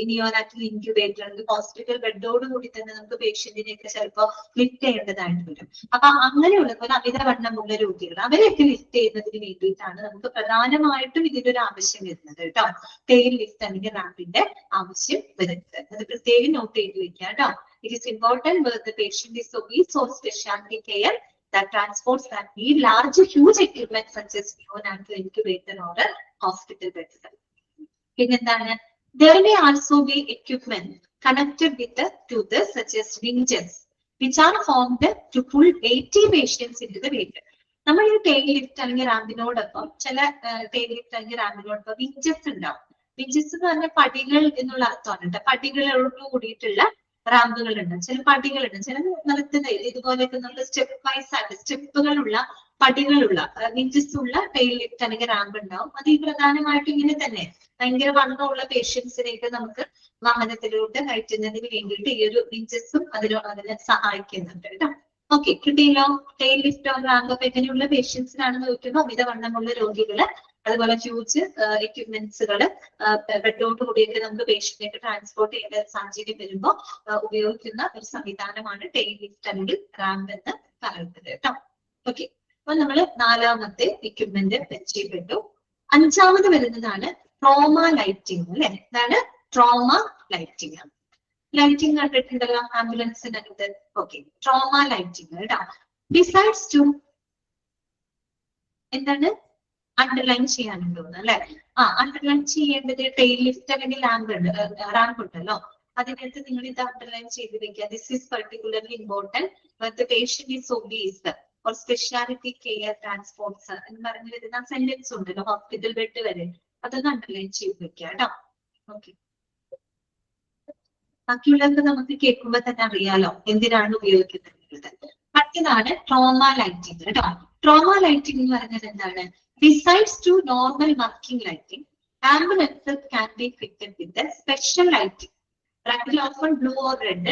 നിയോനാറ്റൽ ഇൻക്യുബേറ്റർ അല്ലെങ്കിൽ ഹോസ്പിറ്റൽ ബെഡോട് കൂടി തന്നെ നമുക്ക് പേഷ്യന്റിനെയൊക്കെ ചിലപ്പോൾ ലിഫ്റ്റ് ചെയ്യേണ്ടതായിട്ട് വരും. അപ്പൊ അങ്ങനെയുള്ള പോലെ അമിതവണ്ണമുള്ള രോഗികൾ അവരെയൊക്കെ ലിഫ്റ്റ് ചെയ്യുന്നതിന് വേണ്ടിയിട്ടാണ് നമുക്ക് പ്രധാനമായിട്ടും ഇതിനൊരു ആവശ്യം വരുന്നത് കേട്ടോ, ടെയിൽ ലിഫ്റ്റ് അല്ലെങ്കിൽ റാമ്പിന്റെ ആവശ്യം വരുന്നത്. അത് പ്രത്യേകം നോട്ട് ചെയ്ത് വെക്കുക കേട്ടോ. It is important where the patient is obese or specialty care that transports that need large huge equipment such as neonatal incubator or hospital beds. പിന്നെന്താണ്, there may also be equipment connected to this such as winches which are formed to pull 80 patients into the vehicle. നമ്മൾ ഈ ടെയിൽ ലിഫ്റ്റ് അല്ലെങ്കിൽ റാമ്പിനോടൊപ്പം ചില ടെയിൽ ലിഫ്റ്റ് അല്ലെങ്കിൽ റാമ്പിനോടൊപ്പം വിഞ്ചസ് ഉണ്ടാവും. വിഞ്ചസ് എന്ന് പറഞ്ഞാൽ പടികൾ എന്നുള്ള അർത്ഥമാണ് കേട്ടോ. പടികളോട് കൂടിയിട്ടുള്ള റാമ്പുകളുണ്ട്, ചില പടികളുണ്ട്, ചില നിലത്തുന്ന ഇതുപോലെയൊക്കെ നമ്മൾ സ്റ്റെപ്പ് വൈസ് ആയിട്ട് സ്റ്റെപ്പുകളുള്ള പടികളുള്ള വിഞ്ചസ് ഉള്ള ടെയിൽ ലിഫ്റ്റ് അല്ലെങ്കിൽ റാമ്പ് ഉണ്ടാവും. അത് ഈ പ്രധാനമായിട്ടും ഇങ്ങനെ തന്നെ ഭയങ്കര വണ്ണമുള്ള പേഷ്യൻസിനെയൊക്കെ നമുക്ക് വാഹനത്തിലൂടെ കയറ്റുന്നതിന് വേണ്ടിയിട്ട് ഈ ഒരു വിഞ്ചസും അതിനെ സഹായിക്കുന്നുണ്ട് കേട്ടോ. ഓക്കെ, കിട്ടിയല്ലോ. ടെയിൽ ലിഫ്റ്റ് ഓർ റാമ്പ് അപ്പൊ എങ്ങനെയുള്ള പേഷ്യൻസിനാണെന്ന് ചോദിക്കുമ്പോൾ അമിതവണ്ണമുള്ള രോഗികള്, അതുപോലെ ഹ്യൂജ് എക്യുപ്മെന്റ്സുകള്, ബെഡോട് കൂടിയൊക്കെ നമുക്ക് പേഷ്യന്റിനെ ട്രാൻസ്പോർട്ട് ചെയ്യേണ്ട സാഹചര്യം വരുമ്പോൾ ഉപയോഗിക്കുന്ന ഒരു സംവിധാനമാണ് ടെയിൽ ലിഫ്റ്റ് അല്ലെങ്കിൽ റാമ്പ് എന്ന് പറയുന്നത് കേട്ടോ. ഓക്കെ, അപ്പൊ നമ്മള് നാലാമത്തെ എക്യുപ്മെന്റ് പരിചയപ്പെട്ടു. അഞ്ചാമത് വരുന്നതാണ് ട്രോമ ലൈറ്റിംഗ് അല്ലെ. എന്താണ് ട്രോമ ലൈറ്റിംഗ്? ലൈറ്റിംഗ് കണ്ടിട്ടുണ്ടല്ലോ ആംബുലൻസിനകത്ത്. ഓക്കെ, ട്രോമ ലൈറ്റിംഗ് കേട്ടോ. ഡിസൈഡ്സ് ടു എന്താണ് അണ്ടർലൈൻ ചെയ്യാനുണ്ടോന്ന് അല്ലെ. അണ്ടർലൈൻ ചെയ്യേണ്ടത് ടെയിൽ ലിഫ്റ്റ് അല്ലെങ്കിൽ റാമ്പ് ഉണ്ടല്ലോ, അതിനകത്ത് നിങ്ങൾ ഇത് അണ്ടർലൈൻ ചെയ്ത് വെക്കുക. This is particularly important when the patient is obese or specialty care transports എന്ന് പറഞ്ഞു വരുന്ന സെന്റൻസ് ഉണ്ടല്ലോ ഹോസ്പിറ്റൽ ബെഡ് വരെ, അതൊന്ന് അണ്ടർലൈൻ ചെയ്ത് വെക്കുക കേട്ടോ. ഓക്കെ, ബാക്കിയുള്ളതൊക്കെ നമുക്ക് കേൾക്കുമ്പോൾ തന്നെ അറിയാലോ എന്തിനാണ് ഉപയോഗിക്കുന്നത്. അടുത്തതാണ് ട്രോമ ലൈറ്റിംഗ് കേട്ടോ. ട്രോമ ലൈറ്റിംഗ് എന്ന് പറഞ്ഞത് എന്താണ്? Besides to normal marking lighting, ambulances can be fitted with a special lighting, practically often blue or red,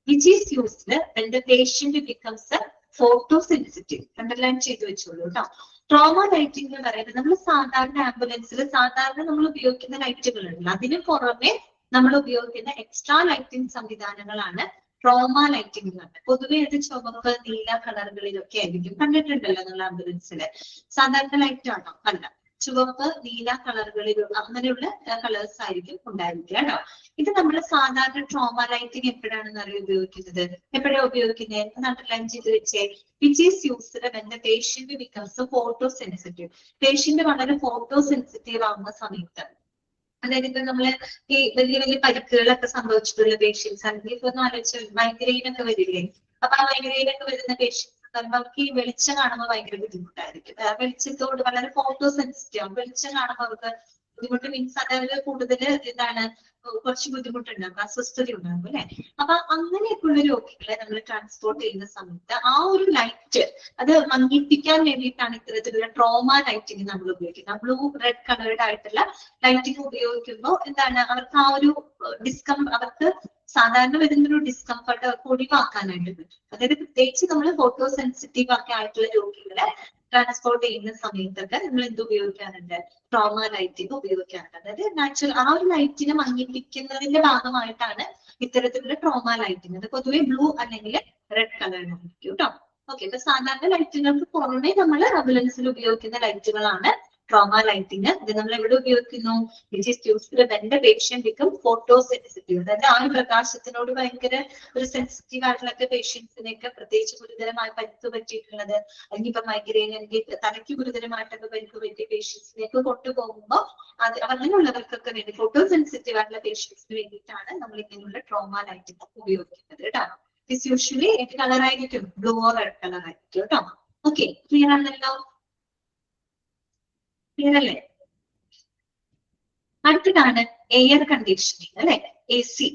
which is used when the patient becomes a photosensitive. Underline ചെയ്തു വെച്ചോളൂ കേട്ടോ. ട്രോമ ലൈറ്റിംഗ് എന്ന് പറയുന്നത് നമ്മൾ സാധാരണ ആംബുലൻസിൽ നമ്മൾ ഉപയോഗിക്കുന്ന ലൈറ്റുകളുണ്ട്, അതിന് പുറമെ നമ്മൾ ഉപയോഗിക്കുന്ന എക്സ്ട്രാ ലൈറ്റിംഗ് സംവിധാനങ്ങളാണ് ട്രോമ ലൈറ്റിംഗ് എന്ന് പറഞ്ഞത്. പൊതുവെ അത് ചുവപ്പ് നീല കളറുകളിലൊക്കെ ആയിരിക്കും. കണ്ടിട്ടുണ്ടല്ലോ നിങ്ങൾ ആംബുലൻസില്. സാധാരണ ലൈറ്റ് ആണോ? അല്ല, ചുവപ്പ് നീല കളറുകളിലുള്ള അങ്ങനെയുള്ള കളേഴ്സ് ആയിരിക്കും ഉണ്ടായിരിക്കുക കേട്ടോ. ഇത് നമ്മൾ സാധാരണ ട്രോമ ലൈറ്റിംഗ് എപ്പോഴാണെന്ന് അറിയാൻ ഉപയോഗിക്കുന്നത്. എപ്പോഴാണ് ഉപയോഗിക്കുന്നത്? അണ്ടർലൈൻ ചെയ്ത് വെച്ചേ. Which is used when the patient becomes photo sensitive. Patient വളരെ ഫോട്ടോ സെൻസിറ്റീവ് ആവുന്ന സമയത്ത്, അതായത് ഇപ്പൊ നമ്മള് ഈ വലിയ വലിയ പരിക്കുകളൊക്കെ സംഭവിച്ചിട്ടുള്ള പേഷ്യൻസ് അല്ലെങ്കിൽ ഇപ്പൊ ഒന്ന് ആലോചിച്ച് മൈഗ്രെയിൻ ഒക്കെ വരില്ലേ. അപ്പൊ ആ മൈഗ്രെയിൻ ഒക്കെ വരുന്ന പേഷ്യൻസ് അവർക്ക് ഈ വെളിച്ചം കാണുമ്പോൾ ഭയങ്കര ബുദ്ധിമുട്ടായിരിക്കും. വെളിച്ചത്തോട് വളരെ ഫോട്ടോ സെൻസിറ്റീവ് ആണ്. വെളിച്ചം കാണുമ്പോൾ അവർക്ക് ബുദ്ധിമുട്ട് മീൻസ് അതായത് കൂടുതൽ എന്താണ് കുറച്ച് ബുദ്ധിമുട്ടുണ്ടാകും, അസ്വസ്ഥത ഉണ്ടാകും അല്ലെ. അപ്പൊ അങ്ങനെയൊക്കെയുള്ള രോഗികളെ നമ്മൾ ട്രാൻസ്പോർട്ട് ചെയ്യുന്ന സമയത്ത് ആ ഒരു ലൈറ്റ് അത് മങ്ങിപ്പിക്കാൻ വേണ്ടിയിട്ടാണ് ഇത്തരത്തിലുള്ള ട്രോമ ലൈറ്റിംഗ് നമ്മൾ ഉപയോഗിക്കുന്നത്. ബ്ലൂ റെഡ് കളേർഡ് ആയിട്ടുള്ള ലൈറ്റിംഗ് ഉപയോഗിക്കുമ്പോൾ എന്താണ് അവർക്ക് ആ ഒരു അവർക്ക് സാധാരണ വരുന്നൊരു ഡിസ്കംഫർട്ട് ഒഴിവാക്കാനായിട്ട് പറ്റും. അതായത് പ്രത്യേകിച്ച് നമ്മൾ ഫോട്ടോ സെൻസിറ്റീവ് ഒക്കെ ആയിട്ടുള്ള രോഗികളെ ട്രാൻസ്പോർട്ട് ചെയ്യുന്ന സമയത്തൊക്കെ നമ്മൾ എന്ത് ഉപയോഗിക്കാറുണ്ട്? ട്രോമ ലൈറ്റിംഗ് ഉപയോഗിക്കാറുണ്ട്. അതായത് നാച്ചുറൽ ആ ഒരു ലൈറ്റിനെ മങ്ങിപ്പിക്കുന്നതിന്റെ ഭാഗമായിട്ടാണ് ഇത്തരത്തിലുള്ള ട്രോമ ലൈറ്റിംഗ്. അത് പൊതുവെ ബ്ലൂ അല്ലെങ്കിൽ റെഡ് കളറിലായിരിക്കും കേട്ടോ. ഓക്കെ, ഇപ്പൊ സാധാരണ ലൈറ്റുകൾക്ക് പുറമെ നമ്മൾ ആംബുലൻസിൽ ഉപയോഗിക്കുന്ന ലൈറ്റുകളാണ് ട്രോമ ലൈറ്റിംഗ്. ഇത് നമ്മൾ എവിടെ ഉപയോഗിക്കുന്നു? Which is used when the patient become photo sensitive. അതായത് ആ ഒരു പ്രകാശത്തിനോട് ഭയങ്കര ഒരു സെൻസിറ്റീവ് ആയിട്ടുള്ള പേഷ്യൻസിനെയൊക്കെ, പ്രത്യേകിച്ച് ഗുരുതരമായ പരിക്ക് പറ്റിയിട്ടുള്ളത്, അല്ലെങ്കിൽ ഇപ്പൊ മൈഗ്രെയിൻ അല്ലെങ്കിൽ തലയ്ക്ക് ഗുരുതരമായിട്ടൊക്കെ പരിക്ക് പറ്റിയ പേഷ്യൻസിനെയൊക്കെ കൊണ്ടുപോകുമ്പോൾ അത് അങ്ങനെയുള്ളവർക്കൊക്കെ വേണ്ടി, ഫോട്ടോ സെൻസിറ്റീവ് ആയിട്ടുള്ള പേഷ്യൻസിന് വേണ്ടിയിട്ടാണ് നമ്മൾ ഇങ്ങനെയുള്ള ട്രോമ ലൈറ്റിംഗ് ഉപയോഗിക്കുന്നത് കേട്ടോ. ഇറ്റ്സ് യൂഷ്വലി ഏത് കളർ ആയിരിക്കും? ബ്ലൂ ഓർ റെഡ് കളർ ആയിരിക്കും കേട്ടോ. ഓക്കെ, ക്ലിയർ ആണല്ലോ? ക്ലിയർ അല്ലേ? അടുത്തതാണ് എയർ കണ്ടീഷനിങ് അല്ലെ, AC,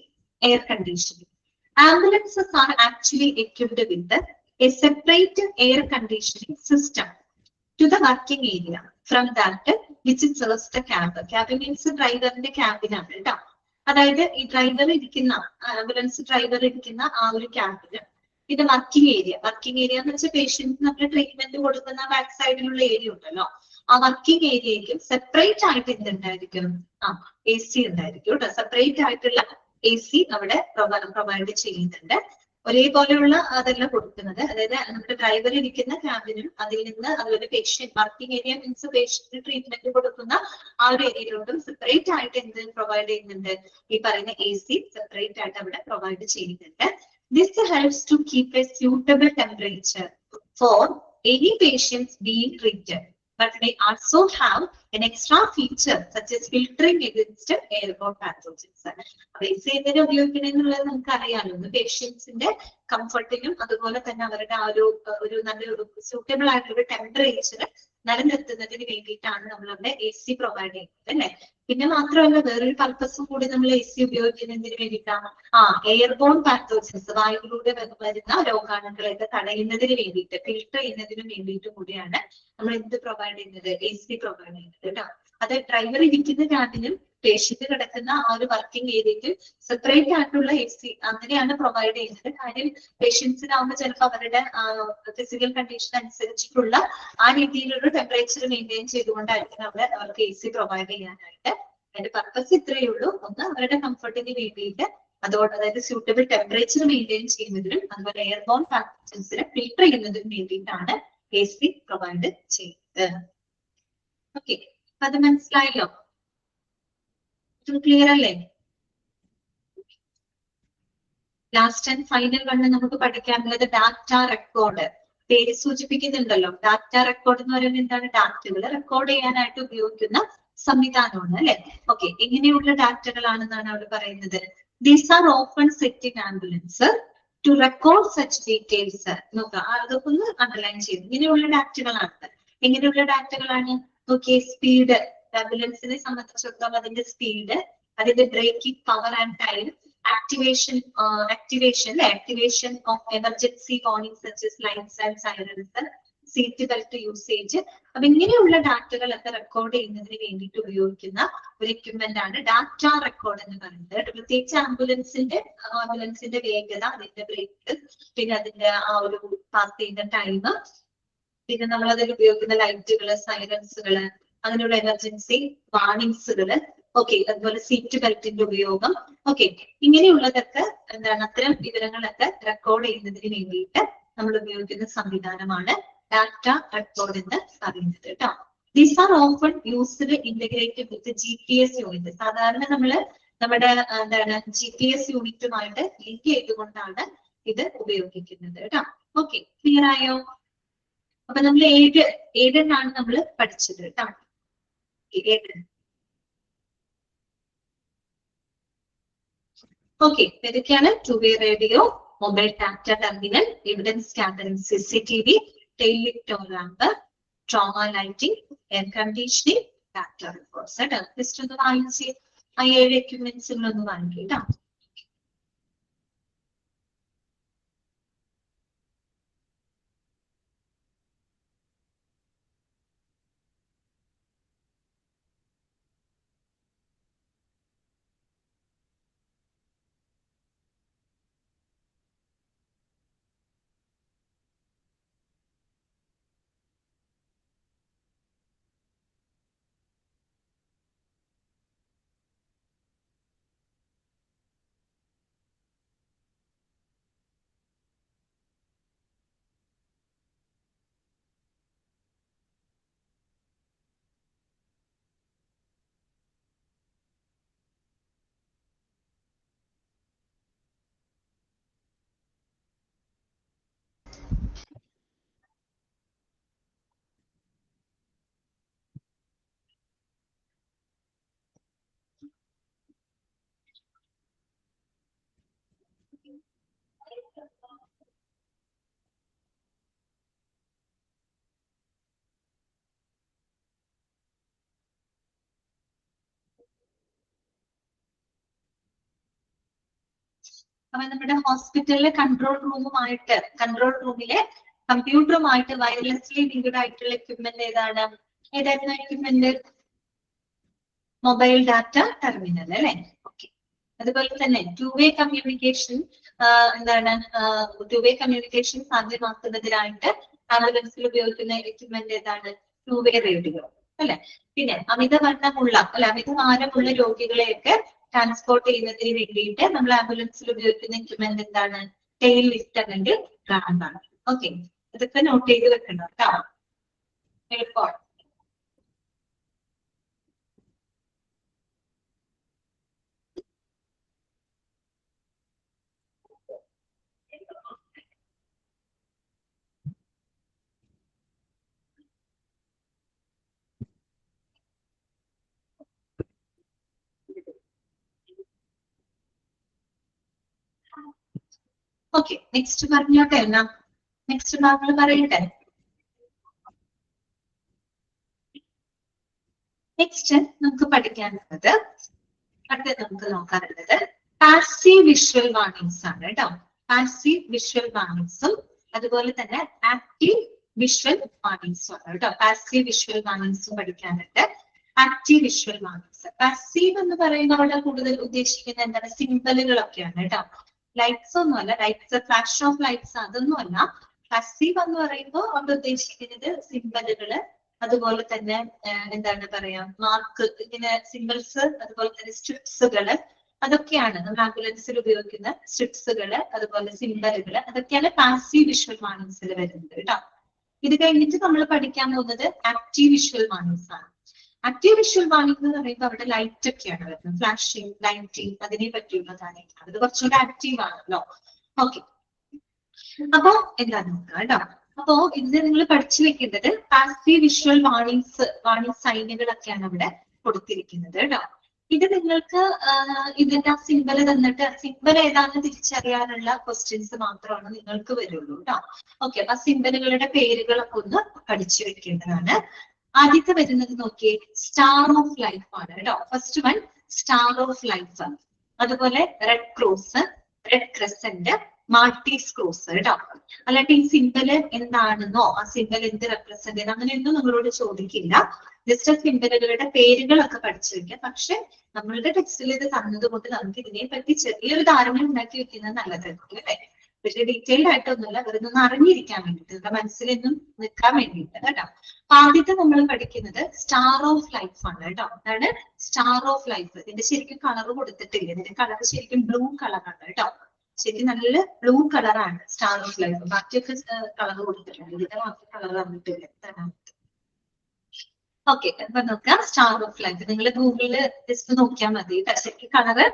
air conditioning. Ambulances are actually equipped with a separate air conditioning system to the working area from that which serves the cab. Cab means ഡ്രൈവറിന്റെ ക്യാബിനാണ് കേട്ടോ. അതായത് ഈ ഡ്രൈവർ ഇരിക്കുന്ന, ആംബുലൻസ് ഡ്രൈവർ ഇരിക്കുന്ന ആ ഒരു ക്യാബിന് ഇത് വർക്കിംഗ് ഏരിയ എന്ന് വെച്ചാൽ പേഷ്യന്റ് നമ്മൾ ട്രീറ്റ്മെന്റ് കൊടുക്കുന്ന ബാക്ക് സൈഡിലുള്ള ഏരിയ ഉണ്ടല്ലോ, ആ വർക്കിംഗ് ഏരിയയ്ക്കും സെപ്പറേറ്റ് ആയിട്ട് എന്തുണ്ടായിരിക്കും? AC ഉണ്ടായിരിക്കും കേട്ടോ. സെപ്പറേറ്റ് ആയിട്ടുള്ള AC അവിടെ പ്രൊവൈഡ് ചെയ്യുന്നുണ്ട്. ഒരേപോലെയുള്ള അതല്ല കൊടുക്കുന്നത്. അതായത് നമ്മുടെ ഡ്രൈവർ ഇരിക്കുന്ന ക്യാബിനും അതിൽ നിന്ന് അതുപോലെ patient working area means patient treatment കൊടുക്കുന്ന ആ ഒരു ഏരിയയിലോട്ടും സെപ്പറേറ്റ് ആയിട്ട് എന്ത് പ്രൊവൈഡ് ചെയ്യുന്നുണ്ട്? ഈ പറയുന്ന AC സെപ്പറേറ്റ് ആയിട്ട് അവിടെ പ്രൊവൈഡ് ചെയ്യുന്നുണ്ട്. This helps to keep a suitable temperature for any patients being treated. But they also have an extra feature such as filtering against airborne pathogens. AC എന്തിനാ ഉപയോഗിക്കണമെന്നുള്ളത് നമുക്ക് അറിയാമല്ലോ. പേഷ്യൻസിന്റെ കംഫർട്ടിനും അതുപോലെ തന്നെ അവരുടെ ആ ഒരു നല്ലൊരു സ്യൂട്ടബിൾ ആയിട്ടുള്ള ടെമ്പറേച്ചർ നിലനിർത്തുന്നതിന് വേണ്ടിയിട്ടാണ് നമ്മൾ അവിടെ AC പ്രൊവൈഡ് ചെയ്യുന്നത് അല്ലെ. പിന്നെ മാത്രമല്ല വേറൊരു പർപ്പസും കൂടി നമ്മൾ AC ഉപയോഗിക്കുന്നതിന് വേണ്ടിയിട്ടാണ് എയർബോൺ പാത്തോജൻസ്, വായുവിലൂടെ വരുന്ന രോഗാണുക്കളെയൊക്കെ തടയുന്നതിന് വേണ്ടിയിട്ട്, ഫിൽട്ടർ ചെയ്യുന്നതിന് വേണ്ടിയിട്ട് കൂടിയാണ് നമ്മൾ എന്ത് പ്രൊവൈഡ് ചെയ്യുന്നത്? AC പ്രൊവൈഡ് ചെയ്യുന്നത് കേട്ടോ. അത് ഡ്രൈവർ ഇരിക്കുന്ന ക്യാബിനും പേഷ്യന്റ് കിടക്കുന്ന ആ ഒരു വർക്കിംഗ് ഏരിയയ്ക്ക് സെപ്പറേറ്റ് ആയിട്ടുള്ള AC അങ്ങനെയാണ് പ്രൊവൈഡ് ചെയ്യുന്നത്. കാര്യം പേഷ്യൻസിനാവുമ്പോൾ ചിലപ്പോൾ അവരുടെ ഫിസിക്കൽ കണ്ടീഷൻ അനുസരിച്ചിട്ടുള്ള ആ രീതിയിലുള്ള ടെമ്പറേച്ചർ മെയിൻറ്റെയിൻ ചെയ്തുകൊണ്ടായിരിക്കും അവർക്ക് AC പ്രൊവൈഡ് ചെയ്യാനായിട്ട്. അതിന്റെ പർപ്പസ് ഇത്രയേ ഉള്ളൂ. ഒന്ന് അവരുടെ കംഫർട്ടിന് വേണ്ടിയിട്ട്, അതായത് സ്യൂട്ടബിൾ ടെമ്പറേച്ചർ മെയിൻറ്റെയിൻ ചെയ്യുന്നതിനും അതുപോലെ എയർബോൺ പാത്തോജൻസിനെ ഫിൽട്ടർ ചെയ്യുന്നതിനും വേണ്ടിയിട്ടാണ് AC പ്രൊവൈഡ് ചെയ്യുന്നത്. ഓക്കെ, അത് മനസ്സിലായല്ലോ? ക്ലിയർ അല്ലേ? ലാസ്റ്റ് ആൻഡ് ഫൈനൽ വണ്ണ് നമുക്ക് പഠിക്കാനുള്ളത് ഡാറ്റ റെക്കോർഡ്. പേര് സൂചിപ്പിക്കുന്നുണ്ടല്ലോ, ഡാറ്റ റെക്കോർഡ് എന്ന് പറയുന്നത് എന്താണ്? ഡാറ്റകൾ റെക്കോർഡ് ചെയ്യാനായിട്ട് ഉപയോഗിക്കുന്ന സംവിധാനമാണ് അല്ലെ. ഓക്കെ, എങ്ങനെയുള്ള ഡാറ്റകളാണെന്നാണ് അവിടെ പറയുന്നത്? These are open set in ambulance to record such details. നോക്കുക, അതൊക്കെ ഒന്ന് അണ്ടർലൈൻ ചെയ്തു. ഇങ്ങനെയുള്ള ഡാറ്റകളാണ്. എങ്ങനെയുള്ള ഡാറ്റകളാണ്? നോക്കിയേ, സ്പീഡ്, ആംബുലൻസിനെ സംബന്ധിച്ചിടത്തോളം അതിന്റെ സ്പീഡ്, അതിന്റെ braking power and time, activation of emergency warning such as lights and sirens, seat belt usage. അപ്പൊ ഇങ്ങനെയുള്ള ഡാറ്റകളൊക്കെ റെക്കോർഡ് ചെയ്യുന്നതിന് വേണ്ടിയിട്ട് ഉപയോഗിക്കുന്ന ഒരു എക്യുപ്മെന്റ് ആണ് ഡാറ്റ റെക്കോർഡ് എന്ന് പറയുന്നത്. പ്രത്യേകിച്ച് ആംബുലൻസിന്റെ വേഗത, അതിന്റെ ബ്രേക്ക്, പിന്നെ അതിന്റെ ആ ഒരു പാസ് ചെയ്യുന്ന ടൈം, പിന്നെ നമ്മൾ അതിൽ ഉപയോഗിക്കുന്ന ലൈറ്റുകള്, സൈറൻസുകള്, അങ്ങനെയുള്ള എമർജൻസി വാർണിംഗ്സുകള്, ഓക്കെ, അതുപോലെ സീറ്റ് ബെൽറ്റിന്റെ ഉപയോഗം, ഓക്കെ, ഇങ്ങനെയുള്ളതൊക്കെ എന്താണ്, അത്തരം വിവരങ്ങളൊക്കെ റെക്കോർഡ് ചെയ്യുന്നതിന് വേണ്ടിയിട്ട് നമ്മൾ ഉപയോഗിക്കുന്ന സംവിധാനമാണ് ഡാറ്റ റെക്കോർഡ് എന്ന് പറയുന്നത് കേട്ടോ. These are often used integrated with GPS unit. സാധാരണ നമ്മുടെ എന്താണ് GPS യൂണിറ്റുമായിട്ട് ലിങ്ക് ചെയ്തുകൊണ്ടാണ് ഇത് ഉപയോഗിക്കുന്നത് കേട്ടോ. ഓക്കെ, ക്ലിയർ ആയോ? അപ്പൊ നമ്മൾ ഏതെണ്ണാണ് നമ്മൾ പഠിച്ചത് കേട്ടോ. ഓക്കെ, ഏതൊക്കെയാണ്? Two way radio, mobile data terminal, evidence gathering, CCTV, tail lit lamp, trauma lighting, air conditioning, data reports കേട്ടോ. ജസ്റ്റ് ഒന്ന് വാങ്ങിച്ച് ആ 7 എക്യുപ്മെന്റ്സുകളൊന്ന് വാങ്ങിക്കും കേട്ടോ. അപ്പൊ നമ്മുടെ ഹോസ്പിറ്റലിലെ കൺട്രോൾ റൂമിലെ കമ്പ്യൂട്ടറുമായിട്ട് വയർലെസ്ലി ലിങ്ക്ഡ് ആയിട്ടുള്ള എക്യുപ്മെന്റ് ഏതായിരുന്നു എക്യുപ്മെന്റ്? മൊബൈൽ ഡാറ്റ ടെർമിനൽ അല്ലെ? ഓക്കെ. അതുപോലെ തന്നെ ടു വേ കമ്മ്യൂണിക്കേഷൻ സാധ്യമാക്കുന്നതിനായിട്ട് ആംബുലൻസിൽ ഉപയോഗിക്കുന്ന എക്യുപ്മെന്റ് ഏതാണ്? ടു വേ റേഡിയോ അല്ലെ? പിന്നെ അമിതഭാരമുള്ള രോഗികളെയൊക്കെ ട്രാൻസ്പോർട്ട് ചെയ്യുന്നതിന് വേണ്ടിയിട്ട് നമ്മൾ ആംബുലൻസിൽ ഉപയോഗിക്കുന്ന എക്യുപ്മെന്റ് എന്താണ്? ടെയിൽ ലിഫ്റ്റ് അല്ലെങ്കിൽ റാമ്പ് ആണ്. ഓക്കെ, ഇതൊക്കെ നോട്ട് ചെയ്ത് വെക്കണം കേട്ടോ, എളുപ്പമാണ്. ഓക്കെ, നെക്സ്റ്റ് പറഞ്ഞോട്ടെ. നെക്സ്റ്റ് ഭാഗങ്ങൾ പറയട്ടെ. നെക്സ്റ്റ് നമുക്ക് പഠിക്കാനുള്ളത്, അടുത്തത് നമുക്ക് നോക്കാനുള്ളത് പാസീവ് വിഷ്വൽ വാർണിംഗ്സ് ആണ് കേട്ടോ. പാസീവ് വിഷ്വൽ വാർണിംഗ്സും അതുപോലെ തന്നെ ആക്റ്റീവ് വിഷ്വൽ വാർണിംഗ്സും ആണ് കേട്ടോ. പാസീവ് വിഷ്വൽ വാർണിംഗ്സും പഠിക്കാനുണ്ട്, ആക്റ്റീവ് വിഷ്വൽ വാർണിംഗ്സ്. പാസീവ് എന്ന് പറയുന്നതോടെ കൂടുതൽ ഉദ്ദേശിക്കുന്നത് എന്താണ്? സിംബലുകളൊക്കെയാണ് കേട്ടോ. ലൈറ്റ്സ് ഒന്നുമല്ല, ലൈറ്റ്സ് ഫ്ലാഷ് ഓഫ് ലൈറ്റ്സ് അതൊന്നുമല്ല. പാസീവ് എന്ന് പറയുമ്പോൾ അവിടെ ഉദ്ദേശിക്കുന്നത് സിംബലുകള്, അതുപോലെ തന്നെ എന്താണ് പറയാ, മാർക്ക്, ഇങ്ങനെ സിംബൽസ്, അതുപോലെ തന്നെ സ്ട്രിപ്സുകള്, അതൊക്കെയാണ് നമ്മൾ ആംബുലൻസിൽ ഉപയോഗിക്കുന്ന സ്ട്രിപ്സുകള്, അതുപോലെ സിംബലുകള്, അതൊക്കെയാണ് പാസീവ് വിഷ്വൽ വാർണിംഗ്സിൽ വരുന്നത് കേട്ടോ. ഇത് കഴിഞ്ഞിട്ട് നമ്മൾ പഠിക്കാൻ പോകുന്നത് ആക്റ്റീവ് വിഷ്വൽ വാർണിംഗ്സ് ആണ്. ആക്റ്റീവ് വിഷ്വൽ വാർണിംഗ് എന്ന് പറയുമ്പോൾ അവിടെ ലൈറ്റ് ഒക്കെയാണ് വരുന്നത്, ഫ്ലാഷിംഗ്, ലൈറ്റിംഗ്, അതിനെ പറ്റിയുള്ളതാണ്. അത് കുറച്ചുകൂടെ ആക്റ്റീവ് ആണല്ലോ. ഓക്കെ, അപ്പോ എന്താ നോക്കാം കേട്ടോ. അപ്പോ ഇത് നിങ്ങൾ പഠിച്ചു വെക്കേണ്ടത് പാസീവ് വിഷ്വൽ വാർണിംഗ് സൈനുകളൊക്കെയാണ് അവിടെ കൊടുത്തിരിക്കുന്നത് കേട്ടോ. ഇത് നിങ്ങൾക്ക് ഇതിന്റെ ആ സിംബൽ തന്നിട്ട് സിംബൽ ഏതാണെന്ന് തിരിച്ചറിയാനുള്ള ക്വസ്റ്റ്യൻസ് മാത്രമാണ് നിങ്ങൾക്ക് വരുള്ളൂ കേട്ടോ. ഓക്കെ, അപ്പൊ സിംബലുകളുടെ പേരുകളൊക്കെ ഒന്ന് പഠിച്ചു വെക്കേണ്ടതാണ്. ആദ്യത്തെ വരുന്നത് നോക്കിയേ, സ്റ്റാർ ഓഫ് ലൈഫ് ആണ് കേട്ടോ. First one star of life, അതുപോലെ red cross, red crescent, Maltese cross കേട്ടോ. അല്ലാണ്ട് ഈ സിംബല് എന്താണെന്നോ ആ സിംബൽ എന്ത് റെപ്രസെന്റ് ചെയ്യുന്ന അങ്ങനെയൊന്നും നമ്മളോട് ചോദിക്കില്ല. ജസ്റ്റ് സിംബലുകളുടെ പേരുകളൊക്കെ പഠിച്ചു വെക്കാം. പക്ഷെ നമ്മളുടെ ടെക്സ്റ്റിൽ ഇത് തന്നതുകൊണ്ട് നമുക്ക് ഇതിനെ പറ്റി ചെറിയൊരു ധാരണ ഉണ്ടാക്കി വെക്കുന്നത് നല്ലതായിരിക്കും അല്ലെ. പക്ഷെ ഡീറ്റെയിൽഡ് ആയിട്ടൊന്നുമല്ല, വെറുതെ ഒന്ന് അറിഞ്ഞിരിക്കാൻ വേണ്ടിയിട്ട്, നമ്മുടെ മനസ്സിലൊന്നും നിൽക്കാൻ വേണ്ടിയിട്ട് കേട്ടോ. ആദ്യത്തെ നമ്മൾ പഠിക്കുന്നത് സ്റ്റാർ ഓഫ് ലൈഫ് ആണ് കേട്ടോ. അതാണ് സ്റ്റാർ ഓഫ് ലൈഫ്. ഇതിന്റെ ശരിക്കും കളർ കൊടുത്തിട്ടില്ല, ഇതിന്റെ കളർ ശരിക്കും ബ്ലൂ കളറാണ് കേട്ടോ. ശരിക്കും നല്ല ബ്ലൂ കളറാണ് സ്റ്റാർ ഓഫ് ലൈഫ്. ബാക്കിയൊക്കെ കളർ കൊടുത്തിട്ടുണ്ട്, ഇതിന്റെ മാത്രം കളർ വന്നിട്ടില്ല. ഓക്കെ, അപ്പൊ നോക്കാം സ്റ്റാർ ഓഫ് ലൈഫ്. നിങ്ങൾ ഗൂഗിളില് ജസ്റ്റ് നോക്കിയാൽ മതി. ശരിക്കും കളറ്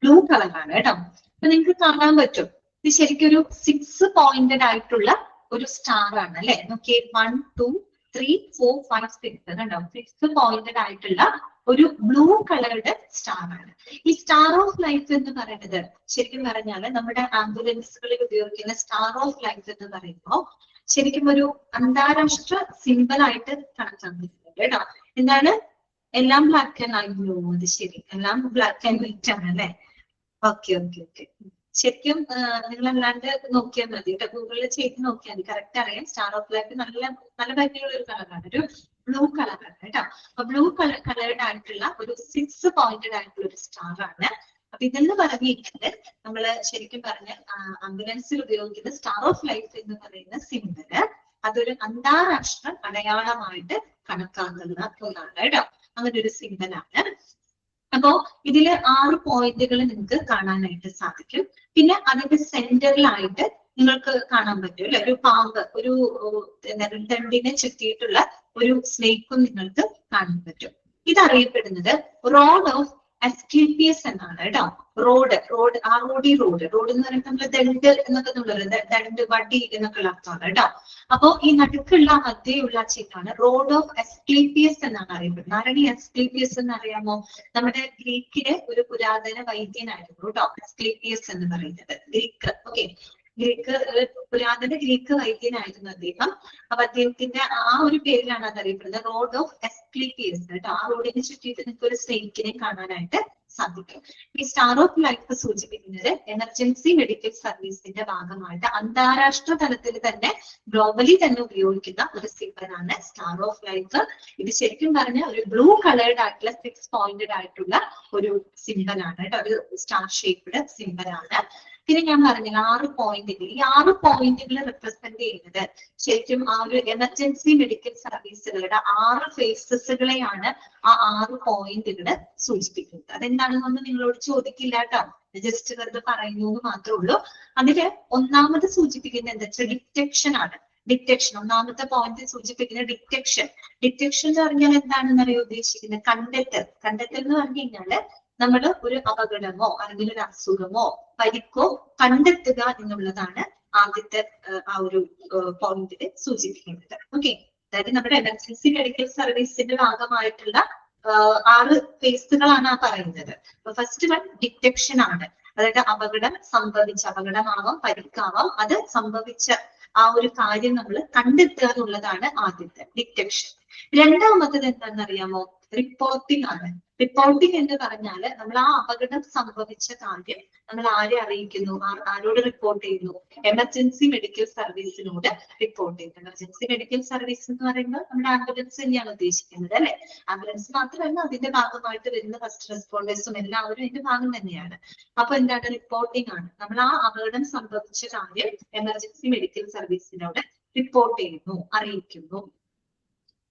ബ്ലൂ കളറാണ് കേട്ടോ. അപ്പൊ നിങ്ങൾക്ക് കാണാൻ പറ്റും, ഇത് ശരിക്കും ഒരു 6 പോയിന്റഡ് ആയിട്ടുള്ള ഒരു സ്റ്റാർ ആണ് അല്ലെ. നോക്കിയേ, 1 2 3 4 5 6 കണ്ടോ, 6 പോയിന്റഡ് ആയിട്ടുള്ള ഒരു ബ്ലൂ കളറുടെ സ്റ്റാർ ആണ്. ഈ സ്റ്റാർ ഓഫ് ലൈഫ് എന്ന് പറയുന്നത് ശരിക്കും പറഞ്ഞാല് നമ്മുടെ ആംബുലൻസുകളിൽ ഉപയോഗിക്കുന്ന സ്റ്റാർ ഓഫ് ലൈഫ് എന്ന് പറയുമ്പോൾ ശരിക്കും ഒരു അന്താരാഷ്ട്ര സിംബൽ ആയിട്ട് കണക്കാക്കുന്നത് കേട്ടോ. എന്താണ്, എല്ലാം ബ്ലാക്ക് ആൻഡ് ആയിരുന്നു. അത് ശരി, എല്ലാം ബ്ലാക്ക് ആൻഡ് വൈറ്റ് ആണ് അല്ലെ. ഓക്കെ ഓക്കെ ഓക്കെ, ശരിക്കും നിങ്ങൾ അല്ലാണ്ട് നോക്കിയാൽ മതി കേട്ടോ. ഗൂഗിളിൽ ചെയ്ത് നോക്കിയാൽ മതി, കറക്റ്റ് അറിയാം. സ്റ്റാർ ഓഫ് ലൈഫ് നല്ല നല്ല ഭംഗിയുള്ള ഒരു കളറാണ്, ഒരു ബ്ലൂ കളറാണ് കേട്ടോ. അപ്പൊ ബ്ലൂ കളേർഡ് ആയിട്ടുള്ള ഒരു 6 പോയിന്റഡ് ആയിട്ടുള്ള ഒരു സ്റ്റാർ ആണ്. അപ്പൊ ഇതെന്ന് പറഞ്ഞിരിക്കുന്നത് നമ്മള് ശരിക്കും പറഞ്ഞ ആംബുലൻസിൽ ഉപയോഗിക്കുന്ന സ്റ്റാർ ഓഫ് ലൈഫ് എന്ന് പറയുന്ന സിംബല് അതൊരു അന്താരാഷ്ട്ര അടയാളമായിട്ട് കണക്കാക്കുന്ന ഒന്നാണ് കേട്ടോ. അങ്ങനെ ഒരു സിംബലാണ്. അപ്പോ ഇതില് 6 പോയിന്റുകൾ നിങ്ങൾക്ക് കാണാനായിട്ട് സാധിക്കും. പിന്നെ അതിന്റെ സെന്ററിലായിട്ട് നിങ്ങൾക്ക് കാണാൻ പറ്റും അല്ലെ, ഒരു പാമ്പ്, ഒരു ദണ്ടിനെ ചുറ്റിയിട്ടുള്ള ഒരു സ്നേക്കും നിങ്ങൾക്ക് കാണാൻ പറ്റും. ഇതറിയപ്പെടുന്നത് റോഡ് ഓഫ് അസ്ക്ലീപ്പിയസ് എന്നാണ് കേട്ടോ. റോഡ് റോഡ് ROD റോഡ് എന്ന് പറയുന്നത് നമ്മള് ദണ്ട് എന്നൊക്കെ നമ്മള് ദണ്ട് വടി എന്നൊക്കെ ഉള്ള അർത്ഥമാണ് കേട്ടോ. അപ്പോ ഈ നടുക്കുള്ള മധ്യയുള്ള ചിഹ്നമാണ് റോഡ് ഓഫ് അസ്ക്ലീപ്പിയസ് എന്നാണ് അറിയപ്പെടുന്നത്. ആരാണ് ഈ അസ്ക്ലീപ്പിയസ് എന്ന് അറിയാമോ? നമ്മുടെ ഗ്രീക്കിലെ ഒരു പുരാതന വൈദ്യനായിരുന്നു കേട്ടോ അസ്ക്ലീപ്പിയസ് എന്ന് പറയുന്നത്, ഗ്രീക്ക്. ഓക്കെ, പുരാതന ഗ്രീക്ക് വൈദ്യനായിരുന്നു അദ്ദേഹം. അപ്പൊ അദ്ദേഹത്തിന്റെ ആ ഒരു പേരിലാണ് അത് അറിയപ്പെടുന്നത്, റോഡ് ഓഫ് എസ്ക്ലീപ്പിയസ് കേട്ടോ. ആ റോഡിന് ചുറ്റിയിട്ട് നിങ്ങൾക്ക് ഒരു സ്നേക്കിനെ കാണാനായിട്ട് സാധിക്കും. ഈ സ്റ്റാർ ഓഫ് ലൈഫ് സൂചിപ്പിക്കുന്നത് എമർജൻസി മെഡിക്കൽ സർവീസിന്റെ ഭാഗമായിട്ട് അന്താരാഷ്ട്ര തലത്തിൽ തന്നെ ഗ്ലോബലി തന്നെ ഉപയോഗിക്കുന്ന ഒരു സിംബലാണ് സ്റ്റാർ ഓഫ് ലൈഫ്. ഇത് ശരിക്കും പറഞ്ഞ ഒരു ബ്ലൂ കളേർഡ് ആയിട്ടുള്ള 6 പോയിന്റഡ് ആയിട്ടുള്ള ഒരു സിംബലാണ് കേട്ടോ, ഒരു സ്റ്റാർ ഷേപ്ഡ് സിംബലാണ്. പിന്നെ ഞാൻ പറഞ്ഞില്ല 6 പോയിന്റുകൾ, ഈ 6 പോയിന്റുകൾ റിപ്രസെന്റ് ചെയ്യുന്നത് ശരിക്കും ആ ഒരു എമർജൻസി മെഡിക്കൽ സർവീസുകളുടെ 6 ഫേസസുകളെയാണ് ആ 6 പോയിന്റുകൾ സൂചിപ്പിക്കുന്നത്. അതെന്താണെന്നൊന്നും നിങ്ങളോട് ചോദിക്കില്ല കേട്ടോ, ജസ്റ്റ് വെറുതെ പറയുന്നു എന്ന് മാത്രമേ ഉള്ളൂ. അതില് ഒന്നാമത് സൂചിപ്പിക്കുന്നത് എന്താ വെച്ചാൽ ഡിറ്റക്ഷൻ ആണ്. ഡിറ്റക്ഷൻ ഒന്നാമത്തെ പോയിന്റ് സൂചിപ്പിക്കുന്ന ഡിറ്റക്ഷൻ. ഡിറ്റക്ഷൻ എന്ന് പറഞ്ഞാൽ എന്താണെന്ന് അറിയാൻ ഉദ്ദേശിക്കുന്നത് കണ്ടെത്തൽ. കണ്ടെത്തൽ എന്ന് പറഞ്ഞു കഴിഞ്ഞാല് നമ്മൾ ഒരു അപകടമോ അല്ലെങ്കിൽ ഒരു അസുഖമോ പരിക്കോ കണ്ടെത്തുക എന്നുള്ളതാണ് ആദ്യത്തെ ആ ഒരു പോയിന്റില് സൂചിപ്പിക്കുന്നത്. ഓക്കെ, അതായത് നമ്മുടെ എമർജൻസി മെഡിക്കൽ സർവീസിന്റെ ഭാഗമായിട്ടുള്ള 6 ഫേസുകളാണ് ആ പറയുന്നത്. ഫസ്റ്റ് വൺ ഡിറ്റക്ഷൻ ആണ്, അതായത് അപകടമാവാം പരിക്കാവാം, അത് സംഭവിച്ച ആ ഒരു കാര്യം നമ്മൾ കണ്ടെത്തുക എന്നുള്ളതാണ് ആദ്യത്തെ ഡിറ്റക്ഷൻ. രണ്ടാമത്തത് എന്താണെന്നറിയാമോ? റിപ്പോർട്ടിംഗ് ആണ്. റിപ്പോർട്ടിംഗ് എന്ന് പറഞ്ഞാല് നമ്മൾ ആ അപകടം സംഭവിച്ച കാര്യം നമ്മൾ ആരെ അറിയിക്കുന്നു, ആരോട് റിപ്പോർട്ട് ചെയ്യുന്നു? എമർജൻസി മെഡിക്കൽ സർവീസിനോട് റിപ്പോർട്ട് ചെയ്യുന്നു. എമർജൻസി മെഡിക്കൽ സർവീസ് എന്ന് പറയുമ്പോൾ നമ്മുടെ ആംബുലൻസ് തന്നെയാണ് ഉദ്ദേശിക്കുന്നത് അല്ലെ. ആംബുലൻസ് മാത്രമല്ല, അതിന്റെ ഭാഗമായിട്ട് വരുന്ന ഫസ്റ്റ് റെസ്പോണ്ടേഴ്സും എല്ലാവരും അതിന്റെ ഭാഗം തന്നെയാണ്. അപ്പൊ എന്താണ്? റിപ്പോർട്ടിംഗ് ആണ്. നമ്മൾ ആ അപകടം സംഭവിച്ച കാര്യം എമർജൻസി മെഡിക്കൽ സർവീസിനോട് റിപ്പോർട്ട് ചെയ്യുന്നു, അറിയിക്കുന്നു.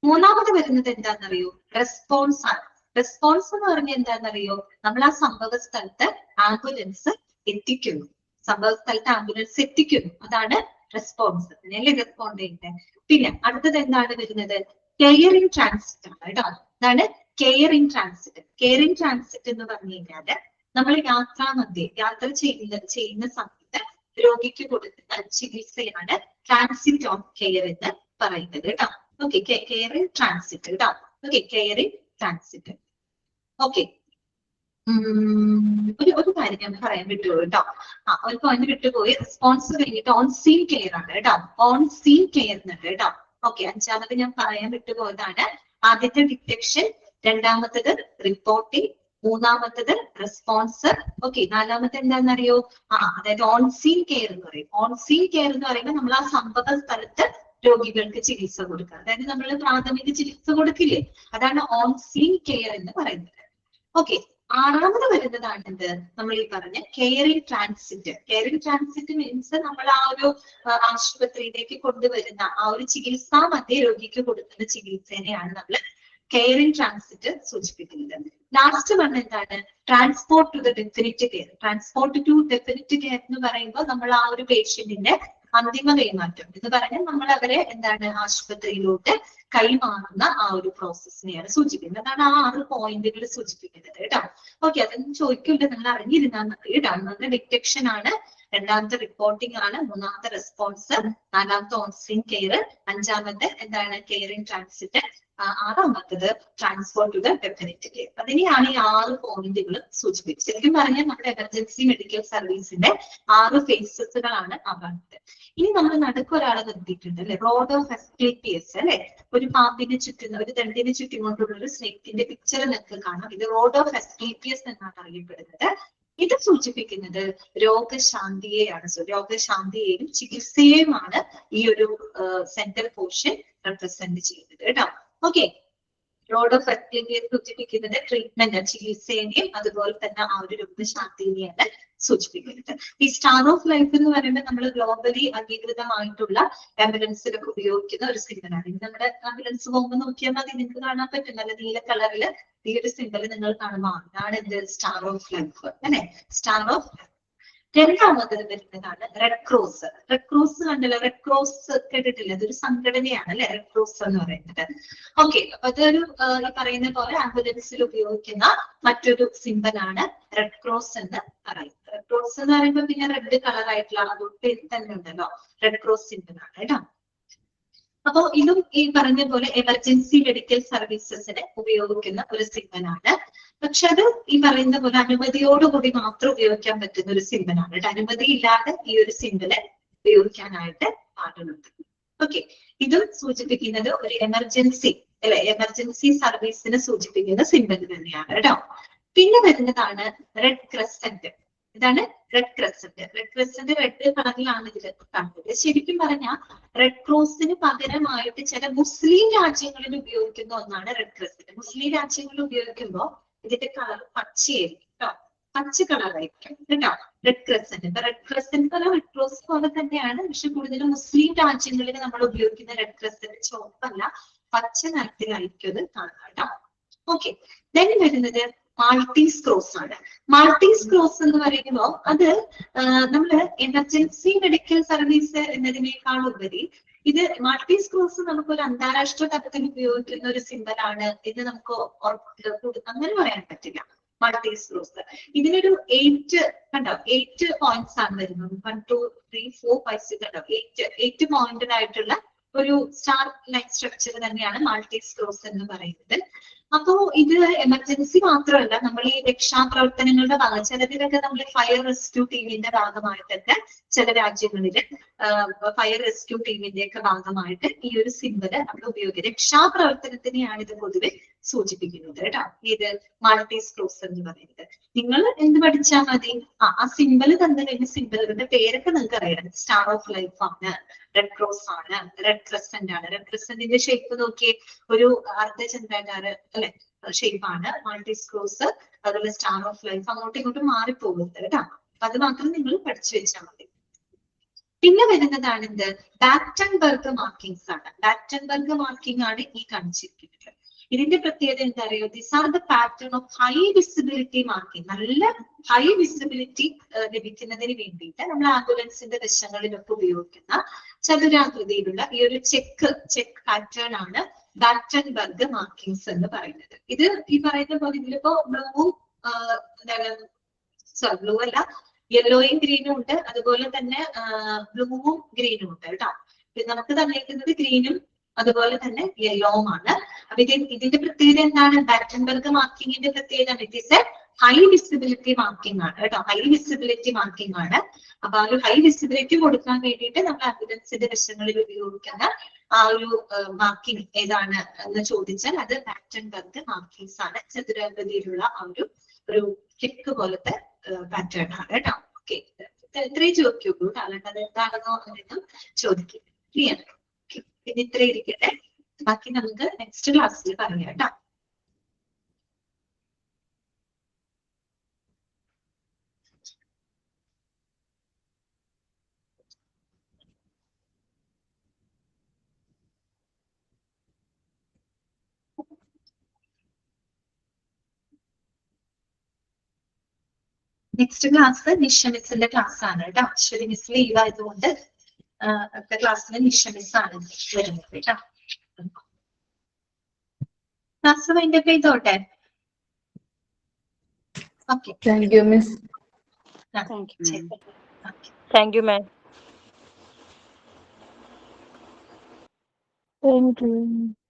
മൂന്നാമത് വരുന്നത് എന്താണെന്നറിയോ? റെസ്പോൺസ് ആണ്. റെസ്പോൺസ് എന്ന് പറഞ്ഞാൽ എന്താണെന്നറിയോ? നമ്മൾ ആ സംഭവ സ്ഥലത്ത് ആംബുലൻസ് എത്തിക്കുന്നു. സംഭവ സ്ഥലത്ത് ആംബുലൻസ് എത്തിക്കുന്നു, അതാണ് റെസ്പോൺസ്. അതിനല്ലേ റെസ്പോണ്ട് ചെയ്യുന്നത്. പിന്നെ അടുത്തത് എന്താണ് വരുന്നത്? കെയറിംഗ് ട്രാൻസിറ്റ് ആണ് കേട്ടോ. അതാണ് കെയറിംഗ് ട്രാൻസിറ്റ്. കെയറിംഗ് ട്രാൻസിറ്റ് എന്ന് പറഞ്ഞു കഴിഞ്ഞാല് നമ്മൾ യാത്ര ചെയ്യുന്ന സമയത്ത് രോഗിക്ക് കൊടുക്കുന്ന ചികിത്സയാണ് ട്രാൻസിറ്റ് ഓഫ് കെയർ എന്ന് പറയുന്നത് കേട്ടോ. ഓക്കെ, കെയറിംഗ് ട്രാൻസിറ്റ് കേട്ടോ. Okay, caring transit. ഓക്കെ, ഒരു കാര്യം ഞാൻ പറയാൻ വിട്ടുപോയി കേട്ടോ. ഒരു പോയിന്റ് വിട്ടുപോയി. റെസ്പോൺസ് കഴിഞ്ഞിട്ട് ഓൺ സീൻ കെയർ ആണ് കേട്ടോ. ഓൺ സീൻ കെയർ എന്നുണ്ട് കേട്ടോ. ഓക്കെ, അഞ്ചാമത് ഞാൻ പറയാൻ വിട്ടുപോയതാണ്. ആദ്യത്തെ ഡിറ്റക്ഷൻ, രണ്ടാമത്തത് റിപ്പോർട്ടിംഗ്, മൂന്നാമത്തത് റെസ്പോൺസ്. ഓക്കെ, നാലാമത്തെ എന്താണെന്നറിയോ? അതായത് ഓൺ സീൻ കെയർ എന്ന് പറയും. ഓൺ സീൻ കെയർ എന്ന് പറയുമ്പോൾ നമ്മൾ ആ സംഭവ സ്ഥലത്ത് രോഗികൾക്ക് ചികിത്സ കൊടുക്കുക, അതായത് നമ്മൾ പ്രാഥമിക ചികിത്സ കൊടുക്കില്ലേ, അതാണ് ഓൺ സീൻ കെയർ എന്ന് പറയുന്നത്. ഓക്കെ, ആറാമത് വരുന്നതാണ് എന്ത്? നമ്മൾ ഈ പറഞ്ഞ caring transit. Caring transit means നമ്മൾ ആ ഒരു ആശുപത്രിയിലേക്ക് കൊണ്ടുവരുന്ന ആ ഒരു ചികിത്സാ മധ്യ രോഗിക്ക് കൊടുക്കുന്ന ചികിത്സേനെയാണ് നമ്മൾ കെയറിംഗ് ട്രാൻസിറ്റ് സൂചിപ്പിക്കുന്നത്. ലാസ്റ്റ് വൺ എന്താണ്? Transport to the definite care. Transport to definite care എന്ന് പറയുമ്പോൾ നമ്മൾ ആ ഒരു പേഷ്യന്റിന്റെ അന്തിമ കൈമാറ്റം എന്ന് പറഞ്ഞാൽ നമ്മൾ അവരെ എന്താണ് ആശുപത്രിയിലോട്ട് കൈമാറുന്ന ആ ഒരു പ്രോസസ്സിനെയാണ് സൂചിപ്പിക്കുന്നത്. അതാണ് ആ 6 പോയിന്റുകൾ സൂചിപ്പിക്കുന്നത് കേട്ടോ. ഓക്കെ, അതൊന്നും ചോദിക്കില്ല, നിങ്ങൾ അറിഞ്ഞിരുന്നാൽ മതി കേട്ടോ. ഒന്നാമത്തെ ഡിറ്റക്ഷൻ ആണ്, രണ്ടാമത്തെ റിപ്പോർട്ടിംഗ് ആണ്, മൂന്നാമത്തെ റെസ്പോൺസ്, നാലാമത്തെ ഓൺ സീൻ കെയർ, അഞ്ചാമത്തെ എന്താണ്? കെയറിംഗ് ട്രാൻസിറ്റ്, ആറാമത്തത് transport to the definite care. അതിനെയാണ് ഈ 6 പോയിന്റുകൾ സൂചിപ്പിച്ചത്. ശരിക്കും പറഞ്ഞാൽ നമ്മുടെ എമർജൻസി മെഡിക്കൽ സർവീസിന്റെ 6 ഫേസസുകളാണ് ആ പറഞ്ഞത്. ഇനി നമ്മൾ നടുക്കൊരാളെ നിർത്തിയിട്ടുണ്ട് അല്ലെ, റോഡ് ഓഫ് എസ്ക്ലീപ്പിയസ് അല്ലെ. ഒരു പാമ്പിനെ ചുറ്റുന്ന, ഒരു ദണ്ടിനെ ചുറ്റിക്കൊണ്ടുള്ള ഒരു സ്നേക്കിന്റെ പിക്ചർ നിങ്ങൾക്ക് കാണാം. ഇത് റോഡ് ഓഫ് എസ്ക്ലീപ്പിയസ് എന്നാണ് അറിയപ്പെടുന്നത്. ഇത് സൂചിപ്പിക്കുന്നത് രോഗശാന്തിയെയാണ്. രോഗശാന്തിയെയും ചികിത്സയെയുമാണ് ഈ ഒരു സെന്റർ പോർഷൻ റെപ്രസെന്റ് ചെയ്യുന്നത് കേട്ടോ. ഓക്കെ, റോഡ് ഓഫ് എസ്ക്ലീപ്പിയസ് സൂചിപ്പിക്കുന്നത് ട്രീറ്റ്മെന്റ്, ചികിത്സേനെയും അതുപോലെ തന്നെ ആ ഒരു രോഗശാന്തിനെയാണ് സൂചിപ്പിക്കുന്നത്. ഈ സ്റ്റാർ ഓഫ് ലൈഫ് എന്ന് പറയുമ്പോൾ നമ്മൾ ഗ്ലോബലി അംഗീകൃതമായിട്ടുള്ള ആംബുലൻസിലൊക്കെ ഉപയോഗിക്കുന്ന ഒരു സിംബലാണ്. ഇത് നമ്മുടെ ആംബുലൻസ് പോകുമ്പോൾ നോക്കിയാൽ മതി, നിങ്ങൾക്ക് കാണാൻ പറ്റും, നല്ല നീല കളറിൽ ഈ ഒരു സിംബൽ നിങ്ങൾ കാണുമ്പോൾ അതാണ് എന്ത്? സ്റ്റാർ ഓഫ് ലൈഫ് അല്ലെ. Star of life. രണ്ടാമത് വരുന്നതാണ് റെഡ് ക്രോസ്. റെഡ് ക്രോസ് കണ്ടല്ലോ, റെഡ് ക്രോസ് കേട്ടിട്ടില്ല? അതൊരു സംഘടനയാണ് അല്ലെ, റെഡ് ക്രോസ് എന്ന് പറയുന്നത്. ഓക്കെ, അപ്പൊ അതൊരു ഈ പറയുന്ന പോലെ ആംബുലൻസിൽ ഉപയോഗിക്കുന്ന മറ്റൊരു സിംബലാണ് റെഡ് ക്രോസ് എന്ന് പറയുന്നത്. റെഡ് ക്രോസ് എന്ന് പറയുമ്പോൾ പിന്നെ റെഡ് കളർ ആയിട്ടുള്ള അതൊട്ട് തന്നെ ഉണ്ടല്ലോ, റെഡ് ക്രോസ് സിംബലാണ് കേട്ടോ. അപ്പോ ഇതും ഈ പറഞ്ഞ പോലെ എമർജൻസി മെഡിക്കൽ സർവീസസിന് ഉപയോഗിക്കുന്ന ഒരു സിംബലാണ്. പക്ഷെ അത് ഈ പറയുന്ന പോലെ അനുമതിയോടുകൂടി മാത്രം ഉപയോഗിക്കാൻ പറ്റുന്ന ഒരു സിംബലാണ് കേട്ടോ. അനുമതി ഇല്ലാതെ ഈ ഒരു സിംബല് ഉപയോഗിക്കാനായിട്ട് പാടുള്ളത്. ഓക്കെ, ഇതും സൂചിപ്പിക്കുന്നത് ഒരു എമർജൻസി അല്ലെ, എമർജൻസി സർവീസിനെ സൂചിപ്പിക്കുന്ന സിംബൽ തന്നെയാണ് കേട്ടോ. പിന്നെ വരുന്നതാണ് റെഡ് ക്രസന്റ്. ഇതാണ് red crescent. Red crescent red കളറിലാണ് ഇതിൽ കണ്ടത്. ശരിക്കും പറഞ്ഞാൽ റെഡ് ക്രോസിന് പകരമായിട്ട് ചില മുസ്ലിം രാജ്യങ്ങളിൽ ഉപയോഗിക്കുന്ന ഒന്നാണ് റെഡ് ക്രസന്റ്. മുസ്ലിം രാജ്യങ്ങളിൽ ഉപയോഗിക്കുമ്പോൾ ഇതിന്റെ കളർ പച്ചയായിരിക്കും കേട്ടോ, പച്ച കളറായിരിക്കും കേട്ടോ റെഡ് ക്രസന്റ്. ഇപ്പൊ റെഡ് ക്രസന്റ് പോലെ റെഡ് ക്രോസ് പോലെ തന്നെയാണ്, പക്ഷെ കൂടുതലും മുസ്ലിം രാജ്യങ്ങളിൽ നമ്മൾ ഉപയോഗിക്കുന്ന റെഡ് ക്രസന്റ് ചുവപ്പല്ല, പച്ച നിറത്തിലായിരിക്കും അത് കാണുക കേട്ടോ. ഓക്കെ, ദെൻ വരുന്നത് മാൾട്ടീസ് ക്രോസ് ആണ്. മാൾട്ടീസ് ക്രോസ് എന്ന് പറയുമ്പോൾ അത് നമ്മള് എമർജൻസി മെഡിക്കൽ സർവീസ് എന്നതിനേക്കാൾ ഉപരി ഇത് മാൾട്ടീസ് ക്രോസ് നമുക്കൊരു അന്താരാഷ്ട്ര തലത്തിൽ ഉപയോഗിക്കുന്ന ഒരു സിംബൽ ആണ് എന്ന് നമുക്ക് അങ്ങനെ പറയാൻ പറ്റില്ല. മാൾട്ടീസ് ക്രോസ് ഇതിനൊരു 8 കണ്ടോ, 8 പോയിന്റ്സ് ആണ് വരുന്നത്. 1 2 3 4 5 6 കണ്ടോ, 8 പോയിന്റഡ് ആയിട്ടുള്ള ഒരു സ്റ്റാർ ലൈൻ സ്ട്രക്ചർ തന്നെയാണ് മാൾട്ടീസ് ക്രോസ് എന്ന് പറയുന്നത്. അപ്പോ ഇത് എമർജൻസി മാത്രമല്ല, നമ്മൾ ഈ രക്ഷാപ്രവർത്തനങ്ങളുടെ ഭാഗം ചിലതിലൊക്കെ നമ്മൾ ഫയർ റെസ്ക്യൂ ടീമിന്റെ ഭാഗമായിട്ടൊക്കെ ചില രാജ്യങ്ങളിൽ ഫയർ റെസ്ക്യൂ ടീമിന്റെ ഒക്കെ ഭാഗമായിട്ട് ഈ ഒരു സിംബല് നമ്മൾ ഉപയോഗിക്കും. രക്ഷാപ്രവർത്തനത്തിനെയാണ് ഇത് പൊതുവെ സൂചിപ്പിക്കുന്നത് കേട്ടോ, ഇത് മാൾട്ടീസ് ക്രോസ് എന്ന് പറയുന്നത്. നിങ്ങൾ എന്ത് പഠിച്ചാൽ മതി, ആ സിംബല് തന്നു കഴിഞ്ഞ സിംബലുകളുടെ പേരൊക്കെ നിങ്ങൾക്ക് അറിയണം. സ്റ്റാർ ഓഫ് ലൈഫ് ആണ്, റെഡ് ക്രോസ് ആണ്, റെഡ് ക്രസന്റ് ആണ്. റെഡ് ക്രസന്റിന്റെ ഷേപ്പ് നോക്കിയേ, ഒരു അർദ്ധചന്ദ്രാകാര അല്ലെ ഷേപ്പാണ്. മാൾട്ടീസ് ക്രോസ് അതുപോലെ സ്റ്റാർ ഓഫ് ലൈഫ് അങ്ങോട്ടും ഇങ്ങോട്ടും മാറിപ്പോകുന്നത് കേട്ടോ. അപ്പൊ അത് മാത്രം നിങ്ങൾ പഠിച്ചു വെച്ചാൽ മതി. പിന്നെ വരുന്നതാണ് എന്ത്, ബാറ്റൻബർഗ് മാർക്കിങ്സ് ആണ്. ബാറ്റൻബർഗ് മാർക്കിംഗ് ആണ് ഈ കാണിച്ചിരിക്കുന്നത്. ഇതിന്റെ പ്രത്യേകത എന്താ അറിയോ, this are the pattern of high visibility marking. നല്ല ഹൈ വിസിബിലിറ്റി ലഭിക്കുന്നതിന് വേണ്ടിയിട്ട് നമ്മൾ ആംബുലൻസിന്റെ വശങ്ങളിലൊക്കെ ഉപയോഗിക്കുന്ന ചതുരാകൃതിയിലുള്ള ഈ ഒരു ചെക്ക് പാറ്റേൺ ആണ് ബാറ്റൻബർഗ് മാർക്കിങ്സ് എന്ന് പറയുന്നത്. ഇത് ഈ പറയുന്ന പോലെ ഇതിലിപ്പോ ബ്ലൂവും ബ്ലൂ അല്ല, യെല്ലോയും ഗ്രീനും ഉണ്ട്, അതുപോലെ തന്നെ ബ്ലൂവും ഗ്രീനും ഉണ്ട് കേട്ടോ. നമുക്ക് തന്നിരിക്കുന്നത് ഗ്രീനും അതുപോലെ തന്നെ യെല്ലോവുമാണ്. അപ്പൊ ഇതിന്റെ പ്രത്യേകത എന്താണ്, ബാറ്റൻബർഗ് മാർക്കിങ്ങിന്റെ പ്രത്യേകത it is A high visibility marking ആണ് കേട്ടോ, ഹൈ വിസിബിലിറ്റി മാർക്കിംഗ് ആണ്. അപ്പൊ ആ ഒരു ഹൈ വിസിബിലിറ്റി കൊടുക്കാൻ വേണ്ടിയിട്ട് നമ്മൾ ആംബുലൻസിന്റെ വശങ്ങളിൽ ഉപയോഗിക്കുന്ന ആ ഒരു മാർക്കിംഗ് ഏതാണ് എന്ന് ചോദിച്ചാൽ അത് ബാറ്റൻബർഗ് മാർക്കിങ്സ് ആണ്. ചതുരാകൃതിയിലുള്ള ആ ഒരു ചെക്ക് പോലത്തെ പാറ്റേൺ ആണ് കേട്ടോ. ഓക്കെ, ഇത്രയും ചോദിക്കൂ, കാരണം അത് എന്താണെന്നോ എന്നും ചോദിക്കും. ക്ലിയർ? ഇത് ഇത്ര ഇരിക്കട്ടെ, ബാക്കി നമുക്ക് നെക്സ്റ്റ് ക്ലാസ്സിൽ പറയാം കേട്ടോ. നെക്സ്റ്റ് ക്ലാസ് നിഷ മിസ്സിന്റെ ക്ലാസ് ആണ് കേട്ടോ. അശ്വതി മിസ് ലീവ് ആയതുകൊണ്ട് അടുത്ത ക്ലാസ്സിൽ നിഷ മിസ് ആണ് വരുന്നത് കേട്ടോ. ക്ലാസ് വൈൻഡപ്പ് ചെയ്തോട്ടെ. Okay, thank you miss. Thank you, ma'am. Thank you.